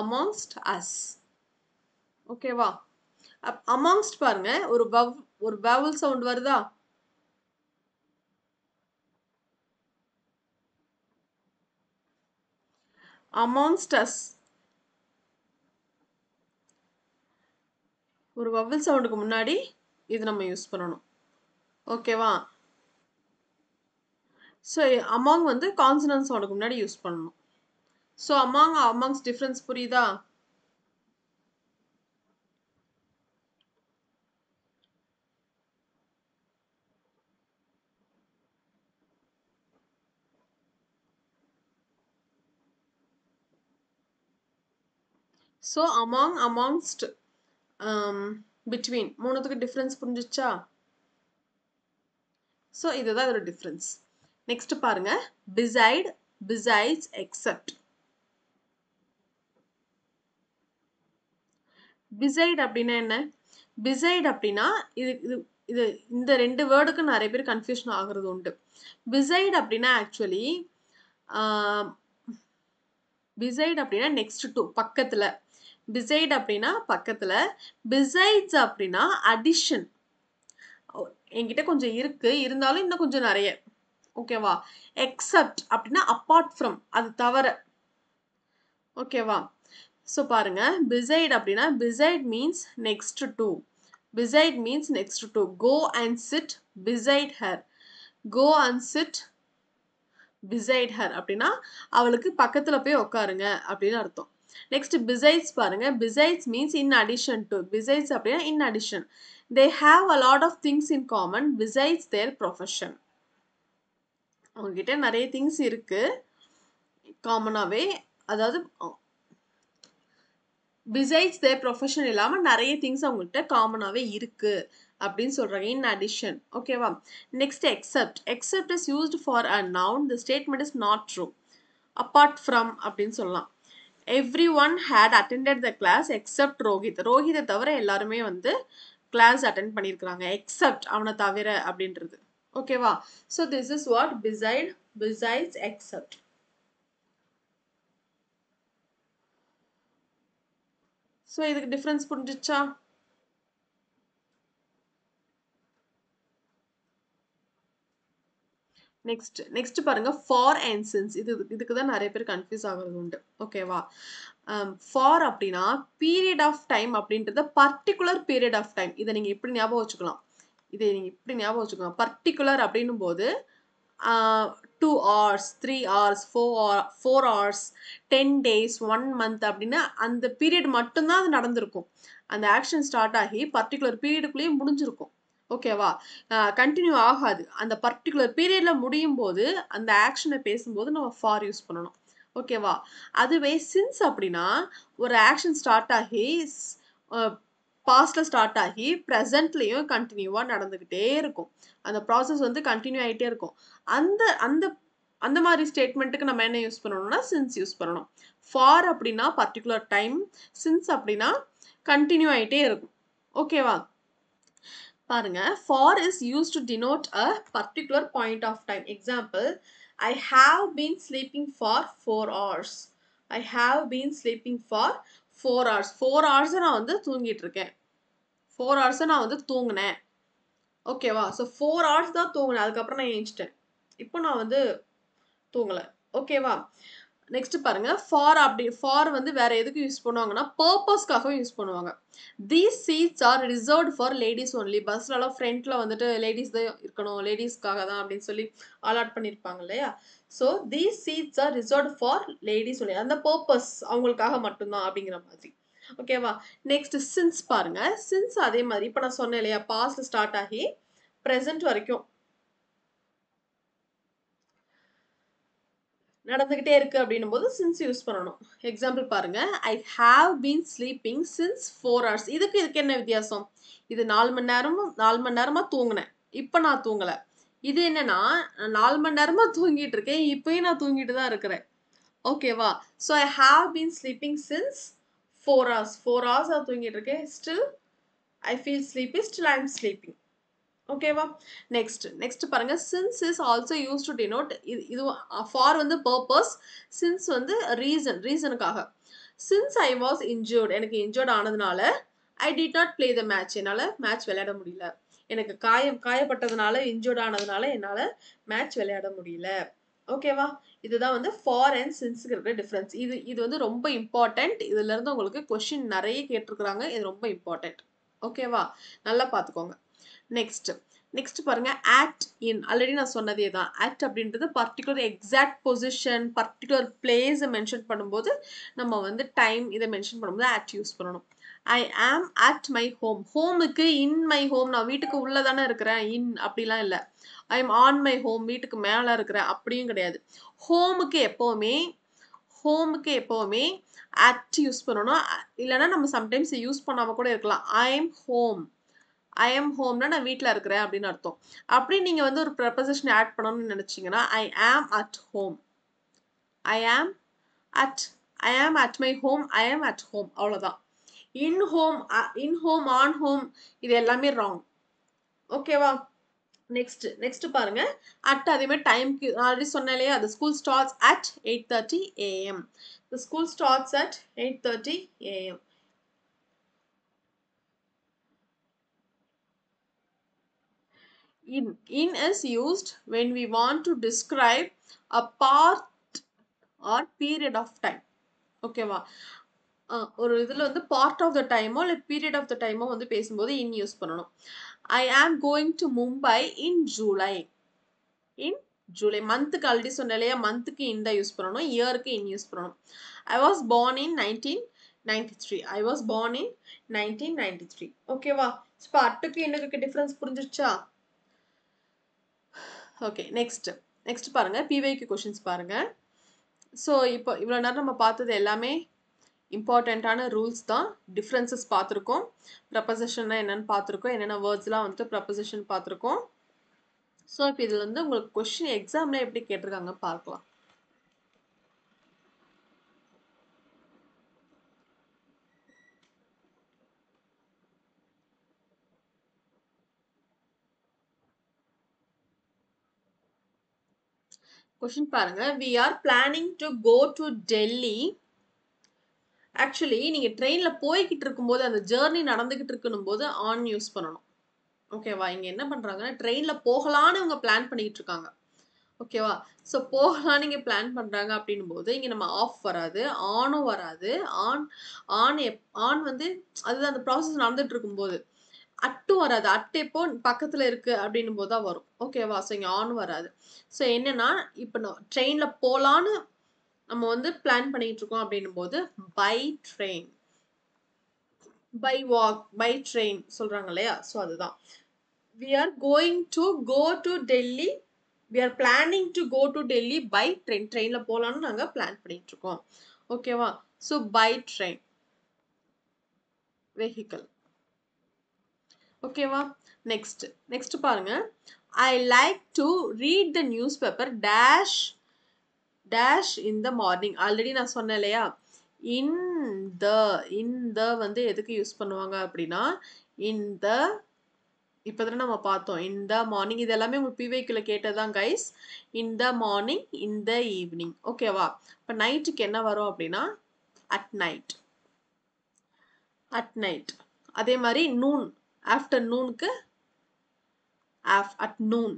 amongst us. ஓகேவா? amongst பாருங்க ஒரு vowel சவுண்ட் வருதா? amongst us ஒரு vowel சவுண்டுக்கு முன்னாடி இது நம்ம யூஸ் பண்ணணும். ஓகேவா? ஸோ among வந்து கான்சனன்ட் சவுண்டுக்கு முன்னாடி யூஸ் பண்ணணும். ஸோ amongst டிஃபரன்ஸ் புரியுதா? ஸோ amongst between மூணுத்துக்கு டிஃப்ரென்ஸ் புரிஞ்சிச்சா? ஸோ இதுதான் இதோட டிஃப்ரென்ஸ். நெக்ஸ்ட் பாருங்க beside, besides, except. beside அப்படின்னா என்ன? beside அப்படின்னா இது இது இது இந்த ரெண்டு வேர்டுக்கு நிறைய பேர் கன்ஃபியூஷன் ஆகுறது உண்டு. beside அப்படின்னா ஆக்சுவலி beside அப்படின்னா நெக்ஸ்ட் டு பக்கத்துல. beside அப்படின்னா பக்கத்துல. besides அப்படின்னா அடிஷன். என்கிட்ட கொஞ்சம் இருக்கு, இருந்தாலும் இன்னும் கொஞ்சம் நிறைய. ஓகேவா? எக்ஸப்ட் அப்படின்னா அப்பார்ட் ஃப்ரம், அது தவிர. ஓகேவா? ஸோ பாருங்க beside அப்படின்னா beside means next to. beside means next to. go and sit beside her. go and sit beside her அப்படின்னா அவளுக்கு பக்கத்துல போய் உட்காருங்க அப்படின்னு அர்த்தம். நெக்ஸ்ட் besides பாருங்க. besides means in addition to. besides அப்படின்னா in addition. they have a lot of things in common besides their profession. அவங்ககிட்ட நிறைய திங்ஸ் இருக்கு காமனாவே, அதாவது besides their profession இல்லாம நிறைய திங்ஸ் அவங்ககிட்ட காமனாவே இருக்கு அப்படின்னு சொல்றாங்க. in addition. ஓகேவா? Next except. except is used for a noun. the statement is not true. apart from அப்படின்னு சொல்லலாம். everyone had attended the class except Rohit. ரோஹித்தை தவிர எல்லாருமே வந்து கிளாஸ் அட்டென்ட் பண்ணியிருக்கிறாங்க. எக்ஸப்ட் அவனை தவிர அப்படின்றது. ஓகேவா? So this is what beside, besides, except. So இதுக்கு டிஃப்ரென்ஸ் புரிஞ்சிச்சா? நெக்ஸ்ட் பாருங்க ஃபார் அண்ட் சின்ஸ். இதுக்கு தான் நிறைய பேர் கன்ஃபியூஸ் ஆகுறது உண்டு. ஓகேவா? ஃபார் அப்படின்னா பீரியட் ஆஃப் டைம் அப்படின்றது பர்டிகுலர் பீரியட் ஆஃப் டைம். இதை நீங்க இப்படி ஞாபகம் வச்சுக்கலாம். பர்டிகுலர் அப்படின்னும் போது 2 hours, 3 hours, 4 hours, 10 days, 1 month அப்படின்னா அந்த பீரியட் மட்டும்தான் அது நடந்திருக்கும். அந்த ஆக்ஷன் ஸ்டார்ட் ஆகி பர்டிகுலர் பீரியடுக்குள்ளேயே முடிஞ்சிருக்கும். ஓகேவா? கண்டினியூ ஆகாது. அந்த பர்டிகுலர் பீரியட்ல முடியும் போது அந்த ஆக்ஷனை பேசும்போது நம்ம ஃபார் யூஸ் பண்ணணும். ஓகேவா? அதுவே சின்ஸ் அப்படின்னா ஒரு ஆக்ஷன் ஸ்டார்ட் ஆகி பாஸ்ட்ல ஸ்டார்ட் ஆகி ப்ரெசென்ட்லயும் கண்டினியூவா நடந்துகிட்டே இருக்கும். அந்த ப்ராசஸ் வந்து கண்டினியூ ஆகிட்டே இருக்கும். அந்த அந்த அந்த மாதிரி ஸ்டேட்மெண்ட்டுக்கு நம்ம என்ன யூஸ் பண்ணணும்னா சின்ஸ் யூஸ் பண்ணணும். ஃபார் அப்படின்னா பர்டிகுலர் டைம், சின்ஸ் அப்படின்னா கண்டினியூ ஆகிட்டே இருக்கும். ஓகேவா? பாருங்க for is use to denote a particular point of time. Example, I have been sleeping for 4 hours. I have been sleeping for 4 hours. 4 hours நான் வந்து தூங்கிட்டு இருக்கேன். 4 hours நான் வந்து தூங்கினேன். ஓகேவா? ஸோ 4 hours தான் தூங்கினேன். அதுக்கப்புறம் நான் ஏஞ்சிட்டேன். இப்போ நான் வந்து தூங்கலை. ஓகேவா? நெக்ஸ்ட் பாருங்க ஃபார் வந்து வேற எதுக்கு யூஸ் பண்ணுவாங்கன்னா பர்பஸ்க்காக யூஸ் பண்ணுவாங்க. These seats are reserved for ladies only. பஸ்லலாம் ஃப்ரண்ட்ல வந்துட்டு லேடிஸ் தான் இருக்கணும், லேடிஸ்க்காக தான் அப்படின்னு சொல்லி அலாட் பண்ணியிருப்பாங்க இல்லையா? So these seats are reserved for ladies only. அந்த பர்பஸ் அவங்களுக்காக மட்டும்தான் அப்படிங்கிற மாதிரி. ஓகேவா? நெக்ஸ்ட் சின்ஸ் பாருங்க. சின்ஸ் அதே மாதிரி இப்போ நான் சொன்னேன் இல்லையா, பாஸ்ட்ல ஸ்டார்ட் ஆகி ப்ரெசென்ட் வரைக்கும் நடந்துகிட்டே இருக்கு அப்படின்னும் போது சின்ஸ் யூஸ் பண்ணணும். எக்ஸாம்பிள் பாருங்க, I have been sleeping since 4 hours. இதுக்கு என்ன வித்தியாசம்? இது 4 மணி நேரமா தூங்கினேன், இப்போ நான் தூங்கல. இது என்னன்னா 4 மணி நேரமா தூங்கிட்டு இருக்கேன், இப்பயும் நான் தூங்கிட்டு தான் இருக்கிறேன். ஓகேவா? So I have been sleeping since 4 hours. 4 hours நான் தூங்கிட்டு இருக்கேன். Still I feel sleepy. Still I am sleeping. ஓகேவா? நெக்ஸ்ட் பாருங்க, since is also use to denote. இது ஃபார் வந்து பர்பஸ், சின்ஸ் வந்து ரீசனுக்காக. சின்ஸ் ஐ வாஸ் இன்ஜூர்ட், எனக்கு இன்ஜூர்ட் ஆனதுனால I did not play the match, என்னால் மேட்ச் விளையாட முடியல. எனக்கு காயப்பட்டதுனால, இன்ஜூர்ட் ஆனதுனால என்னால் மேட்ச் விளையாட முடியல. ஓகேவா? இதுதான் வந்து ஃபார் அண்ட் சின்ஸுக்கு இருக்கிற டிஃப்ரென்ஸ். இது வந்து ரொம்ப இம்பார்ட்டன்ட். இதுல இருந்து உங்களுக்கு கொஸ்டின் நிறைய கேட்டிருக்கிறாங்க. இது ரொம்ப இம்பார்ட்டன்ட். ஓகேவா? நல்லா பார்த்துக்கோங்க. நெக்ஸ்ட் பாருங்க, ஆக்ட் இன். ஆல்ரெடி நான் சொன்னதே தான். ஆக்ட் அப்படின்றது பர்டிகுலர் எக்ஸாக்ட் பொசிஷன், பர்டிகுலர் பிளேஸை மென்ஷன் பண்ணும்போது நம்ம வந்து டைம் இதை மென்ஷன் பண்ணும்போது ஆக்ட் யூஸ் பண்ணணும். I am at my home. ஹோமுக்கு இன் மை ஹோம், நான் வீட்டுக்கு உள்ள தானே இருக்கிறேன், இன் அப்படிலாம் இல்லை. I am on my home, வீட்டுக்கு மேலே இருக்கிறேன் அப்படியும் கிடையாது. ஹோமுக்கு எப்போவுமே ஹோமுக்கு எப்போவுமே at யூஸ் பண்ணணும். இல்லைன்னா நம்ம சம்டைம்ஸ் யூஸ் பண்ணாமல் கூட இருக்கலாம். I am home. I am ஹோம்னா நான் வீட்டில் இருக்கிறேன் அப்படின்னு அர்த்தம். அப்படி நீங்கள் வந்து ஒரு ப்ரெப்போசிஷன் ஆட் பண்ணணும்னு நினச்சிங்கன்னா ஐ am at home. I am at I am at my home. I am at home. அவ்வளோதான். இன் ஹோம் ஆன் ஹோம் இது எல்லாமே ராங். ஓகேவா? நெக்ஸ்ட் பாருங்க. அட் அதே மாதிரி டைம்க்கு ஆல்ரெடி சொன்னேன் இல்லையா, the school starts at 8:30 a.m. the school starts at 8:30 a.m. in is used when we want to describe a part or period of time. ஓகேவா? ஒரு இதில் வந்து பார்ட் ஆஃப் த டைமோ இல்லை பீரியட் ஆஃப் த டைமோ வந்து பேசும்போது இன் யூஸ் பண்ணணும். I am going to Mumbai இன் ஜூலை. இன் ஜூலை. மந்த்துக்கு already சொன்ன இல்லையா, மந்த்துக்கு இன் தான் யூஸ் பண்ணணும், இயருக்கு இன் யூஸ் பண்ணணும். I was born in 1993. I was born in 1993. ஓகேவா? இப்போ அட்டுக்கு இன்னுக்கு டிஃப்ரென்ஸ் புரிஞ்சிருச்சா? ஓகே, நெக்ஸ்ட் பாருங்க. பிவைக்கு கொஷின்ஸ் பாருங்க. ஸோ இப்போ இவ்வளோ நேரம் நம்ம பார்த்தது எல்லாமே இம்பார்ட்டண்ட்டான ரூல்ஸ் தான். டிஃப்ரென்சஸ் பார்த்துருக்கோம், ப்ரப்போசிஷன்னா என்னென்னு பார்த்துருக்கோம், என்னென்ன வேர்ட்ஸ்லாம் வந்து ப்ரப்போசிஷன் பார்த்துருக்கோம். ஸோ இப்போ இதில் வந்து உங்களுக்கு கொஷின் எக்ஸாமில் எப்படி கேட்டிருக்காங்க பார்க்கலாம். கொஷின் பாருங்க. we are planning to go to Delhi. Actually நீங்கள் ட்ரெயினில் போய்கிட்டு இருக்கும்போது, அந்த ஜேர்னி நடந்துகிட்டு இருக்கணும் போது ஆன் யூஸ் பண்ணணும். ஓகேவா? இங்கே என்ன பண்ணுறாங்கன்னா, ட்ரெயினில் போகலான்னு இவங்க பிளான் பண்ணிக்கிட்டு இருக்காங்க. ஓகேவா? ஸோ போகலாம் நீங்கள் பிளான் பண்ணுறாங்க அப்படின்னும் போது இங்கே நம்ம ஆஃப் வராது, ஆனும் வராது. ஆன் வந்து அதுதான் அந்த ப்ராசஸ் நடந்துட்டு இருக்கும்போது. அட்டும் வராது. அட்டு எப்போ பக்கத்தில் இருக்குது அப்படின்னும் போது தான் வரும். ஓகேவா? ஸோ இங்கே ஆன் வராது. ஸோ என்னென்னா, இப்போ ட்ரெயினில் போகலான்னு நம்ம வந்து பிளான் பண்ணிட்டு இருக்கோம் அப்படின்னும் போது by train, by walk, by train சொல்கிறாங்க இல்லையா? ஸோ அதுதான். we are going to go to Delhi. we are planning to go to Delhi by train. ட்ரெயினில் போகலான்னு நாங்கள் பிளான் பண்ணிட்டு இருக்கோம். ஓகேவா? So by train, vehicle. ஓகேவா? நெக்ஸ்ட் பாருங்க. I like to read the newspaper dash dash in the morning. Already நான் சொன்னேன் இல்லையா, இந்த வந்து எதுக்கு யூஸ் பண்ணுவாங்க அப்படின்னா, இந்த இப்போ தானே நம்ம பார்த்தோம் இந்த மார்னிங். இது எல்லாமே உங்களுக்கு பிவைக்குள்ள கேட்டதான் கைஸ். இந்த மார்னிங், இந்த ஈவினிங். ஓகேவா? இப்போ நைட்டுக்கு என்ன வரும் அப்படின்னா அட் நைட், அட் நைட். அதே மாதிரி நூன், ஆஃப்டர்நூனுக்கு at noon,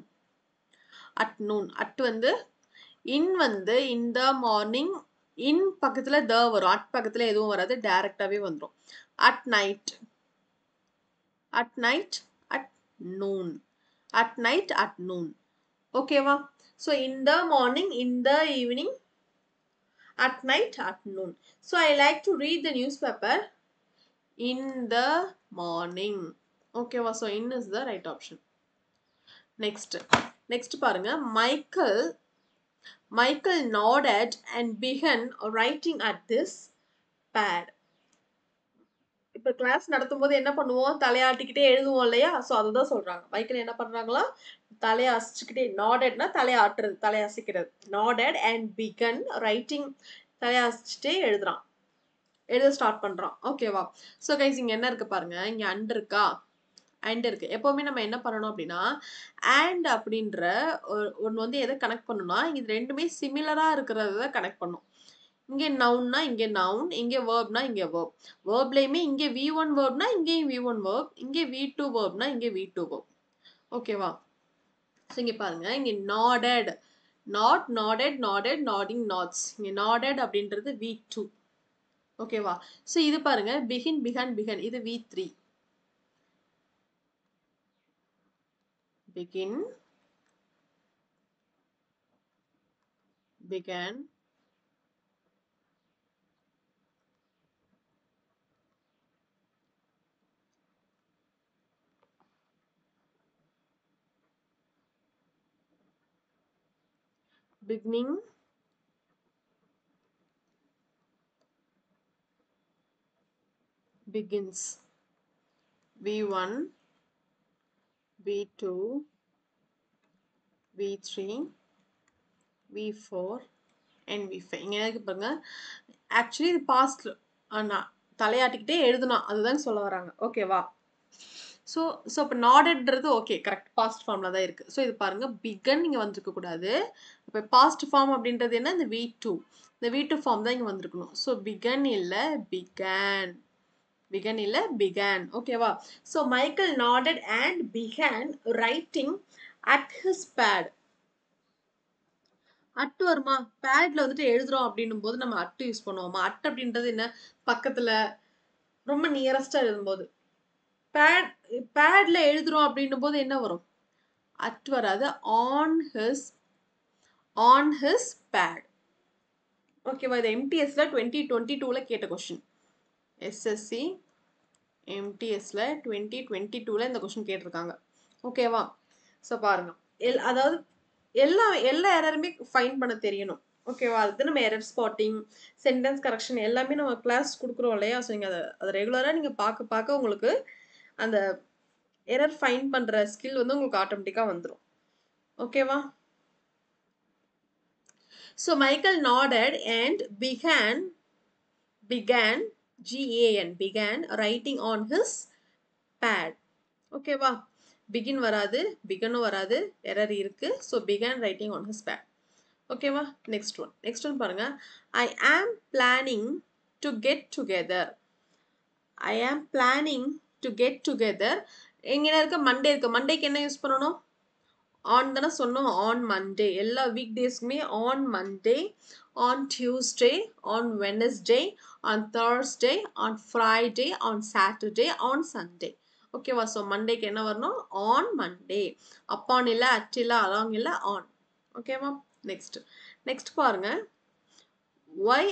at noon. At வந்து இன் வந்து இந்த மார்னிங், இன் பக்கத்தில் த வரும், அட் பக்கத்தில் எதுவும் வராது, டைரக்டாகவே வந்துடும். At night, at night, at noon, at night, at noon. ஓகேவா? So in the morning, in the evening, at night, at noon. So I like to read the newspaper in the morning. ஓகேவா? So in is the right option. Next பாருங்க. Michael nodded and began writing at this pad. இப்போ class நடத்தும் போது என்ன பண்ணுவோம், தலையாட்டிக்கிட்டே எழுதுவோம் இல்லையா? So அதுதான் சொல்றாங்க. மைக்கேல் என்ன பண்றாங்களா, தலையை அசைச்சுக்கிட்டே, நாடட்னா தலையை ஆட்டுறது, தலையை அசைக்கிறது. நாடட் அண்ட் பிகன் ரைட்டிங், தலையை அசைச்சுட்டே எழுத ஸ்டார்ட் பண்றான். ஓகேவா? ஸோ கைஸ் இங்க என்ன இருக்கு பாருங்க. இங்க அண்ட் இருக்கா, அண்ட் இருக்கு. எப்பவுமே நம்ம என்ன பண்ணணும் அப்படின்னா, அண்ட் அப்படின்ற ஒன்று வந்து எதை கனெக்ட் பண்ணணும்னா, இது ரெண்டுமே சிமிலரா இருக்கிறத கனெக்ட் பண்ணும். இங்கே நவுன்னா இங்கே நவுன், இங்கே வேர்ப்னா இங்கே வேர்ப். வேர்ப்லேயுமே இங்கே V1 வேர்ப்னா இங்கேயும் V1 வேர்ப், இங்கே V2 வேர்ப்னா இங்கே V2 வேர்ப். ஓகேவா? ஸோ இங்கே பாருங்க. இங்கே நாடட், நாடட், நாடிங், நாட்ஸ். இங்கே நாடட் அப்படின்றது V2. ஓகேவா? ஸோ இது பாருங்க. பிகின், பிகன் இது V3. Begin, begin, beginning, begins. V1, V2, V3, V4 and V5. இங்க எனக்கு பாருங்க ஆக்சுவலி இது பாஸ்ட்ல நான் தலையாட்டிக்கிட்டே எழுதணும் அதுதான் சொல்ல வராங்க. ஓகேவா? ஸோ இப்போ நாடட்ன்றது ஓகே கரெக்ட் பாஸ்ட் ஃபார்மில் தான் இருக்குது. ஸோ இது பாருங்கள் பிகன் இங்கே வந்திருக்க கூடாது. இப்போ பாஸ்ட் ஃபார்ம் அப்படின்றது என்ன? இந்த V2 இந்த V2 ஃபார்ம் தான் இங்கே வந்திருக்கணும். ஸோ பிகன் இல்லை பிகன், பிகன் இல்லை பிகன். ஓகேவா? So Michael nodded and began writing at his pad. At வருமா? பேட்ல வந்துட்டு எழுதுறோம் அப்படின்னும் போது நம்ம அட்டு யூஸ் பண்ணுவோமா? அட்டு அப்படின்றது என்ன? பக்கத்தில் ரொம்ப நியரஸ்டாக எழுதும்போது. பேட்ல எழுதுறோம் அப்படின்னும் போது என்ன வரும்? அட் வராது. On his pad. ஓகேவா? இது எம்டிஎஸ்ல 2022ல கேட்ட கொஸ்டின். எஸ்எஸ்சி எம்டிஎஸ்ல 2022ல இந்த கொஸ்டின் கேட்டிருக்காங்க. ஓகேவா? ஸோ பாருங்க அதாவது எல்லா எரருமே ஃபைன் பண்ண தெரியணும். ஓகேவா? அதுக்கு நம்ம எரர் ஸ்பாட்டிங், சென்டென்ஸ் கரெக்ஷன் எல்லாமே நம்ம கிளாஸ் கொடுக்குறோம் இல்லையா? ஸோ நீங்கள் அதை ரெகுலராக நீங்கள் பார்க்க உங்களுக்கு அந்த எரர் ஃபைன் பண்ணுற ஸ்கில் வந்து உங்களுக்கு ஆட்டோமேட்டிக்காக வந்துடும். ஓகேவா? So Michael nodded and began began writing on his pad. ஓகேவா? begin வராது, begun வராது, எரர் இருக்கு. So began writing on his pad. ஓகேவா? நெக்ஸ்ட் ஒன் பாருங்க. I am planning to get together. I am planning to get together. எங்க இருக்க Monday இருக்கு. மண்டேக்கு என்ன யூஸ் பண்ணணும்? ஆன் தானே சொன்னோம். On Monday. எல்லா வீக் டேஸ்க்குமே on Monday, on Tuesday, on Wednesday, on Thursday, on Friday, on Saturday, on Sunday. ஓகேவா? ஸோ மண்டேக்கு என்ன வரணும்? On Monday. அப்பான் இல்லை, அட் இல்லை, அலாங் இல்லை, ஆன். ஓகேவா? நெக்ஸ்ட் பாருங்க. Why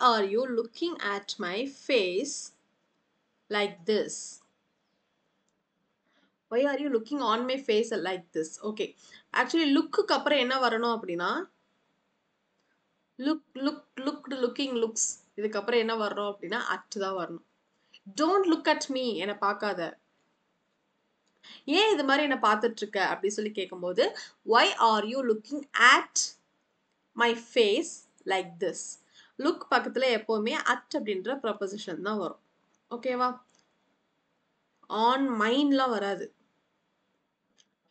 are you looking at my face like this? Why are you looking on my face like this? Okay. Actually, look அப்புறம் என்ன வரணும் அப்படின்னா looking, looks. இதுக்கப்புறம் என்ன வரணும் அப்படின்னா at தான் வரணும். Don't look at me. என்னை பார்க்காத. ஏன் இது மாதிரி என்னை பார்த்துட்டு இருக்க அப்படி சொல்லி கேட்கும்போது why are you looking at my face like this? Look பக்கத்தில் எப்போவுமே at அப்படின்ற ப்ரொபோசிஷன் தான் வரும். ஓகேவா? ஆன் மைண்ட்லாம் வராது.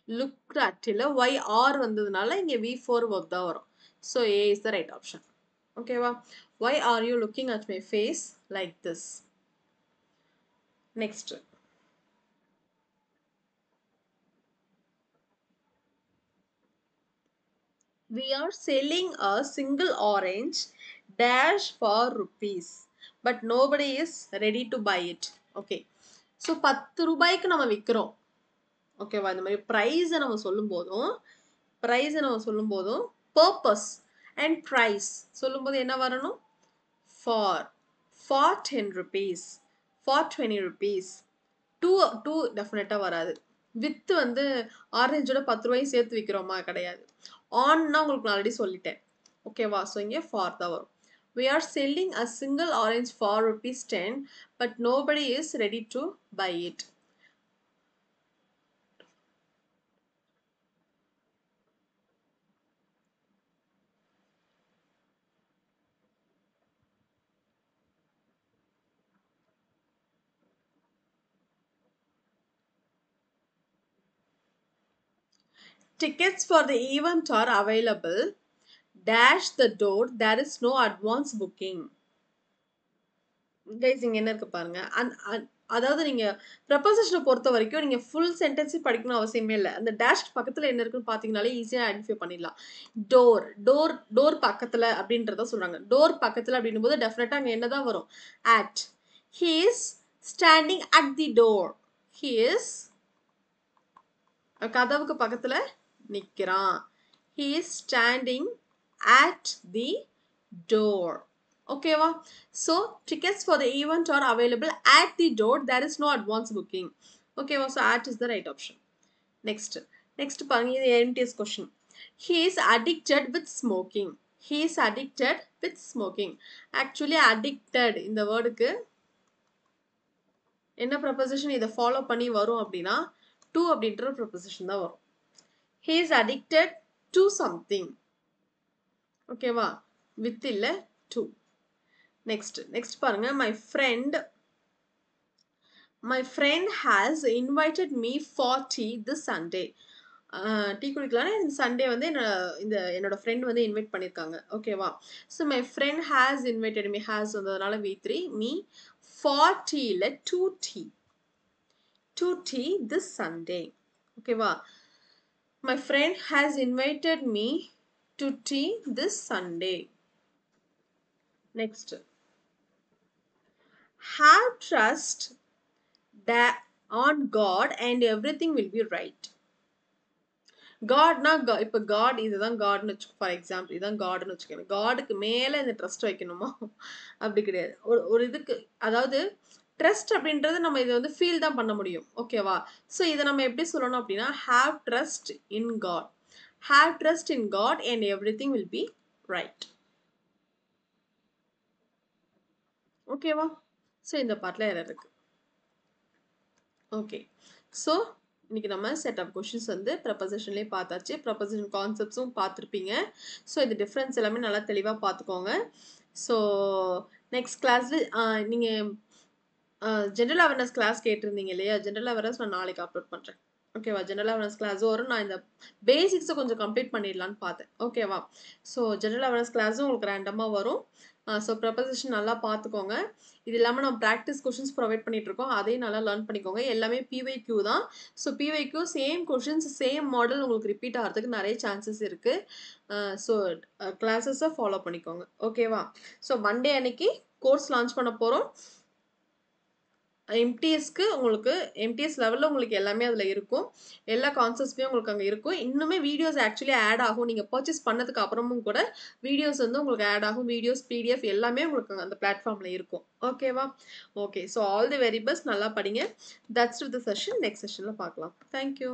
லுக் at இல்லை why are வந்ததுனால இங்கே V4 verb தான் வரும். So A is the right option. ஓகேவா? why are you looking at my face like this? Next. We are selling a single orange dash for rupees, but nobody is ready to buy it. Okay. So 10 ரூபாய்க்கு நம்ம விற்கிறோம். ஓகேவா? இந்த மாதிரி ப்ரைஸை நம்ம சொல்லும் போதும் பர்பஸ் அண்ட் ப்ரைஸ் சொல்லும்போது என்ன வரணும்? for 10 rupees, for 20 rupees. 2 டெஃபினட்டாக வராது. வித்து வந்து ஆரஞ்சோட 10 ரூபாயும் சேர்த்து விற்கிறோமா? கிடையாது. ஆன்னா உங்களுக்கு நான் ஆல்ரெடி சொல்லிட்டேன். ஓகேவா? ஸோ இங்கே ஃபார் தான் வரும். We are selling a single orange for ₹10, but nobody is ready to buy it. Tickets for the event are available. Dash the door. There is no advance booking. Guys, இங்க என்ன இருக்கு பாருங்க. அதாவது நீங்க ப்ரொபோசிஷனை பொறுத்த வரைக்கும் நீங்க ஃபுல் சென்டென்ஸே படிக்கணும் அவசியமே இல்லை. அந்த டேஷ் பக்கத்துல என்ன இருக்குன்னு பாத்தீங்கன்னாலே ஈஸியா ஐடென்டிஃபை பண்ணிடலாம். டோர் பக்கத்துல அப்படின்றத சொல்றாங்க. டோர் பக்கத்துல அப்படின்னும் போது டெஃபினட்டா அங்க என்னதான் வரும்? at. He is standing at the door. He is கதவுக்கு பக்கத்துல நிக்கிறான். He is standing at the door. ஓகேவா? So tickets for the event are available at the door. There is no advance booking. ஓகேவா? So at is the right option. Next பாருங்க, இது MTS question. He is addicted with smoking. He is addicted with smoking. Actually addicted இந்த வேர்டுக்கு என்ன preposition இதை follow பண்ணி வரும் அப்படின்னா to அப்படின்ற preposition தான் வரும். He is addicted to something. ஓகேவா? with இல்ல to. Next பாருங்க, my friend has invited me for tea this Sunday. Tea குடிக்கலாம்னா இந்த சண்டே வந்து என்னோட ஃப்ரெண்ட் வந்து இன்வைட் பண்ணியிருக்காங்க. ஓகேவா? So my friend has invited me, has வந்ததுனால V3, மீ ஃபார் டீ இல்லை டு டீ திஸ் சண்டே. ஓகேவா? My friend has invited me to tea this Sunday. Next, have trust on God and everything will be right. காட்னா இப்போ God இதுதான் காட்னு வச்சுக்கோ. For example இதுதான் காட்னு வச்சுக்கோங்க. காடுக்கு மேலே இந்த ட்ரஸ்ட் வைக்கணுமா? அப்படி கிடையாது. ஒரு இதுக்கு, அதாவது ட்ரஸ்ட் அப்படின்றது நம்ம இதை வந்து ஃபீல் தான் பண்ண முடியும். ஓகேவா? ஸோ இதை நம்ம எப்படி சொல்லணும் அப்படின்னா have trust in God. Have trust in God and everything will be right. ஓகேவா? ஸோ இந்த பார்ட்டில் எரர் இருக்கு. ஓகே, ஸோ இன்னைக்கு நம்ம செட் ஆஃப் கொஷின்ஸ் வந்து ப்ரப்போசிஷன்லேயே பார்த்தாச்சு. ப்ரப்போசிஷன் கான்செப்ட்ஸும் பார்த்துருப்பீங்க. ஸோ இது டிஃப்ரென்ஸ் எல்லாமே நல்லா தெளிவாக பார்த்துக்கோங்க. ஸோ நெக்ஸ்ட் கிளாஸில் நீங்கள் ஜென்ரல் அவேர்னஸ் கிளாஸ் கேட்டிருந்தீங்க இல்லையா? ஜென்ரல் அவேர்னஸ் நான் நாளைக்கு அப்லோட் பண்ணுறேன். ஓகேவா? ஜென்ரல் அவேர்னஸ் கிளாஸ் வரும். நான் இந்த பேசிக்ஸை கொஞ்சம் கம்ப்ளீட் பண்ணிடலான்னு பார்த்தேன். ஓகேவா? ஸோ ஜென்ரல் அவேர்னஸ் கிளாஸும் உங்களுக்கு ரேண்டமாக வரும். ஸோ ப்ரப்போசிஷன் நல்லா பார்த்துக்கோங்க. இது இல்லாமல் நம்ம ப்ராக்டிஸ் கொஷின்ஸ் ப்ரொவைட் பண்ணிகிட்ருக்கோம். அதையும் நல்லா லேர்ன் பண்ணிக்கோங்க. எல்லாமே PYQ தான். So PYQ same questions same model உங்களுக்கு ரிப்பீட் ஆகிறதுக்கு நிறைய சான்சஸ் இருக்குது. ஸோ கிளாஸஸை ஃபாலோ பண்ணிக்கோங்க. ஓகேவா? ஸோ மண்டே அன்னைக்கு கோர்ஸ் லான்ச் பண்ண போகிறோம். எம்டிஎஸ்க்கு உங்களுக்கு எம்டிஎஸ் லெவலில் உங்களுக்கு எல்லாமே அதில் இருக்கும். எல்லா கான்செப்ட்ஸுமே உங்களுக்கு அங்கே இருக்கும். இன்னுமே வீடியோஸ் ஆக்சுவலி ஆட் ஆகும். நீங்கள் பர்ச்சேஸ் பண்ணதுக்கு அப்புறமும் கூட வீடியோஸ் வந்து உங்களுக்கு ஆட் ஆகும். வீடியோஸ், PDF எல்லாமே உங்களுக்கு அந்த பிளாட்ஃபார்மில் இருக்கும். ஓகேவா? Okay, so all the very best. நல்லா படிங்க. That's to the session. Next செஷனில் பார்க்கலாம். தேங்க்யூ.